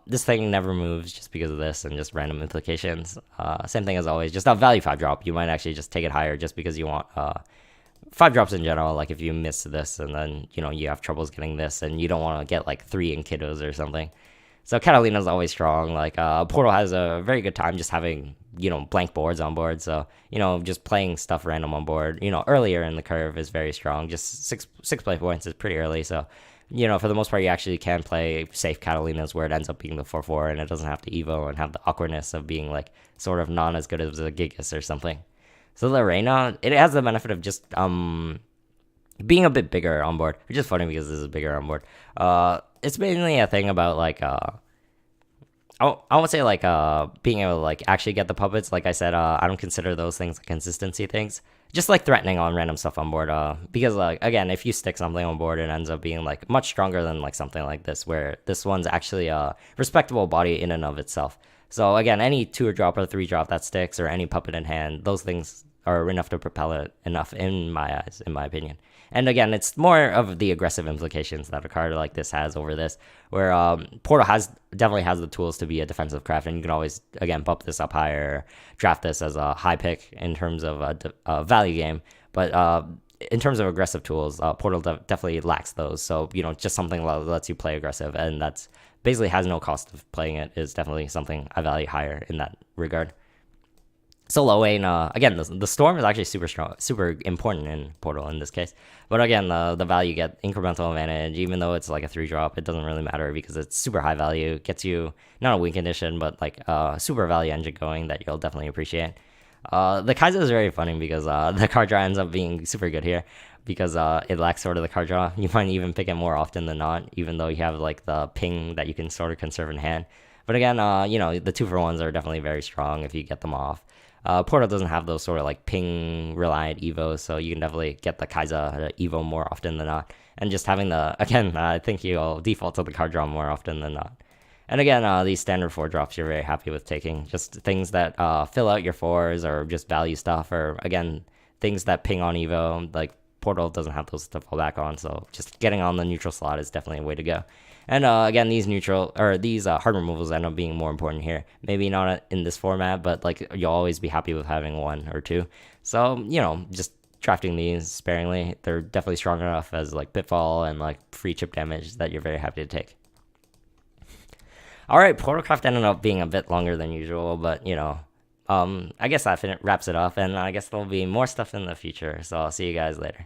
This thing never moves just because of this and just random implications. Same thing as always, just a value 5-drop. You might actually just take it higher just because you want 5-drops in general. Like if you miss this and then you have troubles getting this and you don't want to get like 3 in kiddos or something. So Catalina's always strong. Like Portal has a very good time just having blank boards on board. So just playing stuff random on board. Earlier in the curve is very strong. Just six play points is pretty early. So for the most part, you actually can play safe Catalinas where it ends up being the 4/4 and it doesn't have to evo and have the awkwardness of being like sort of not as good as a Gigas or something. So the Reina, it has the benefit of just being a bit bigger on board, which is funny because this is bigger on board. It's mainly a thing about like I won't say like being able to like actually get the puppets. Like I said, I don't consider those things like consistency things. Just like threatening on random stuff on board. Because like again, if you stick something on board, it ends up being like much stronger than like something like this, where this one's actually a respectable body in and of itself. So again, any 2-drop or 3-drop that sticks, or any puppet in hand, those things are enough to propel it enough in my eyes, in my opinion. And again, it's more of the aggressive implications that a card like this has over this, where Portal definitely has the tools to be a defensive craft, and you can always, again, bump this up higher, draft this as a high pick in terms of a value game. But in terms of aggressive tools, Portal definitely lacks those. So, just something that lets you play aggressive, and that's basically has no cost of playing it, is definitely something I value higher in that regard. So low Wayne, again, the storm is actually super strong, super important in Portal in this case. But again, the value, get incremental advantage, even though it's like a 3-drop, it doesn't really matter because it's super high value. Gets you not a win condition, but like super value engine going that you'll definitely appreciate. The Kaiser is very funny because the card draw ends up being super good here because it lacks sort of the card draw. You might even pick it more often than not, even though you have like the ping that you can sort of conserve in hand. But again, the 2-for-1s are definitely very strong if you get them off. Portal doesn't have those sort of like ping reliant evos, so you can definitely get the Kaiser evo more often than not. And just having I think you'll default to the card draw more often than not. And again, these standard 4-drops you're very happy with taking. Just things that fill out your 4s, or just value stuff, or again, things that ping on evo. Like Portal doesn't have those to fall back on, so just getting on the neutral slot is definitely a way to go. And again, these hard removals end up being more important here. Maybe not in this format, but like you'll always be happy with having 1 or 2. So just drafting these sparingly, they're definitely strong enough as like pitfall and like free chip damage that you're very happy to take. All right, Portalcraft ended up being a bit longer than usual, but I guess that wraps it up, and I guess there'll be more stuff in the future. So I'll see you guys later.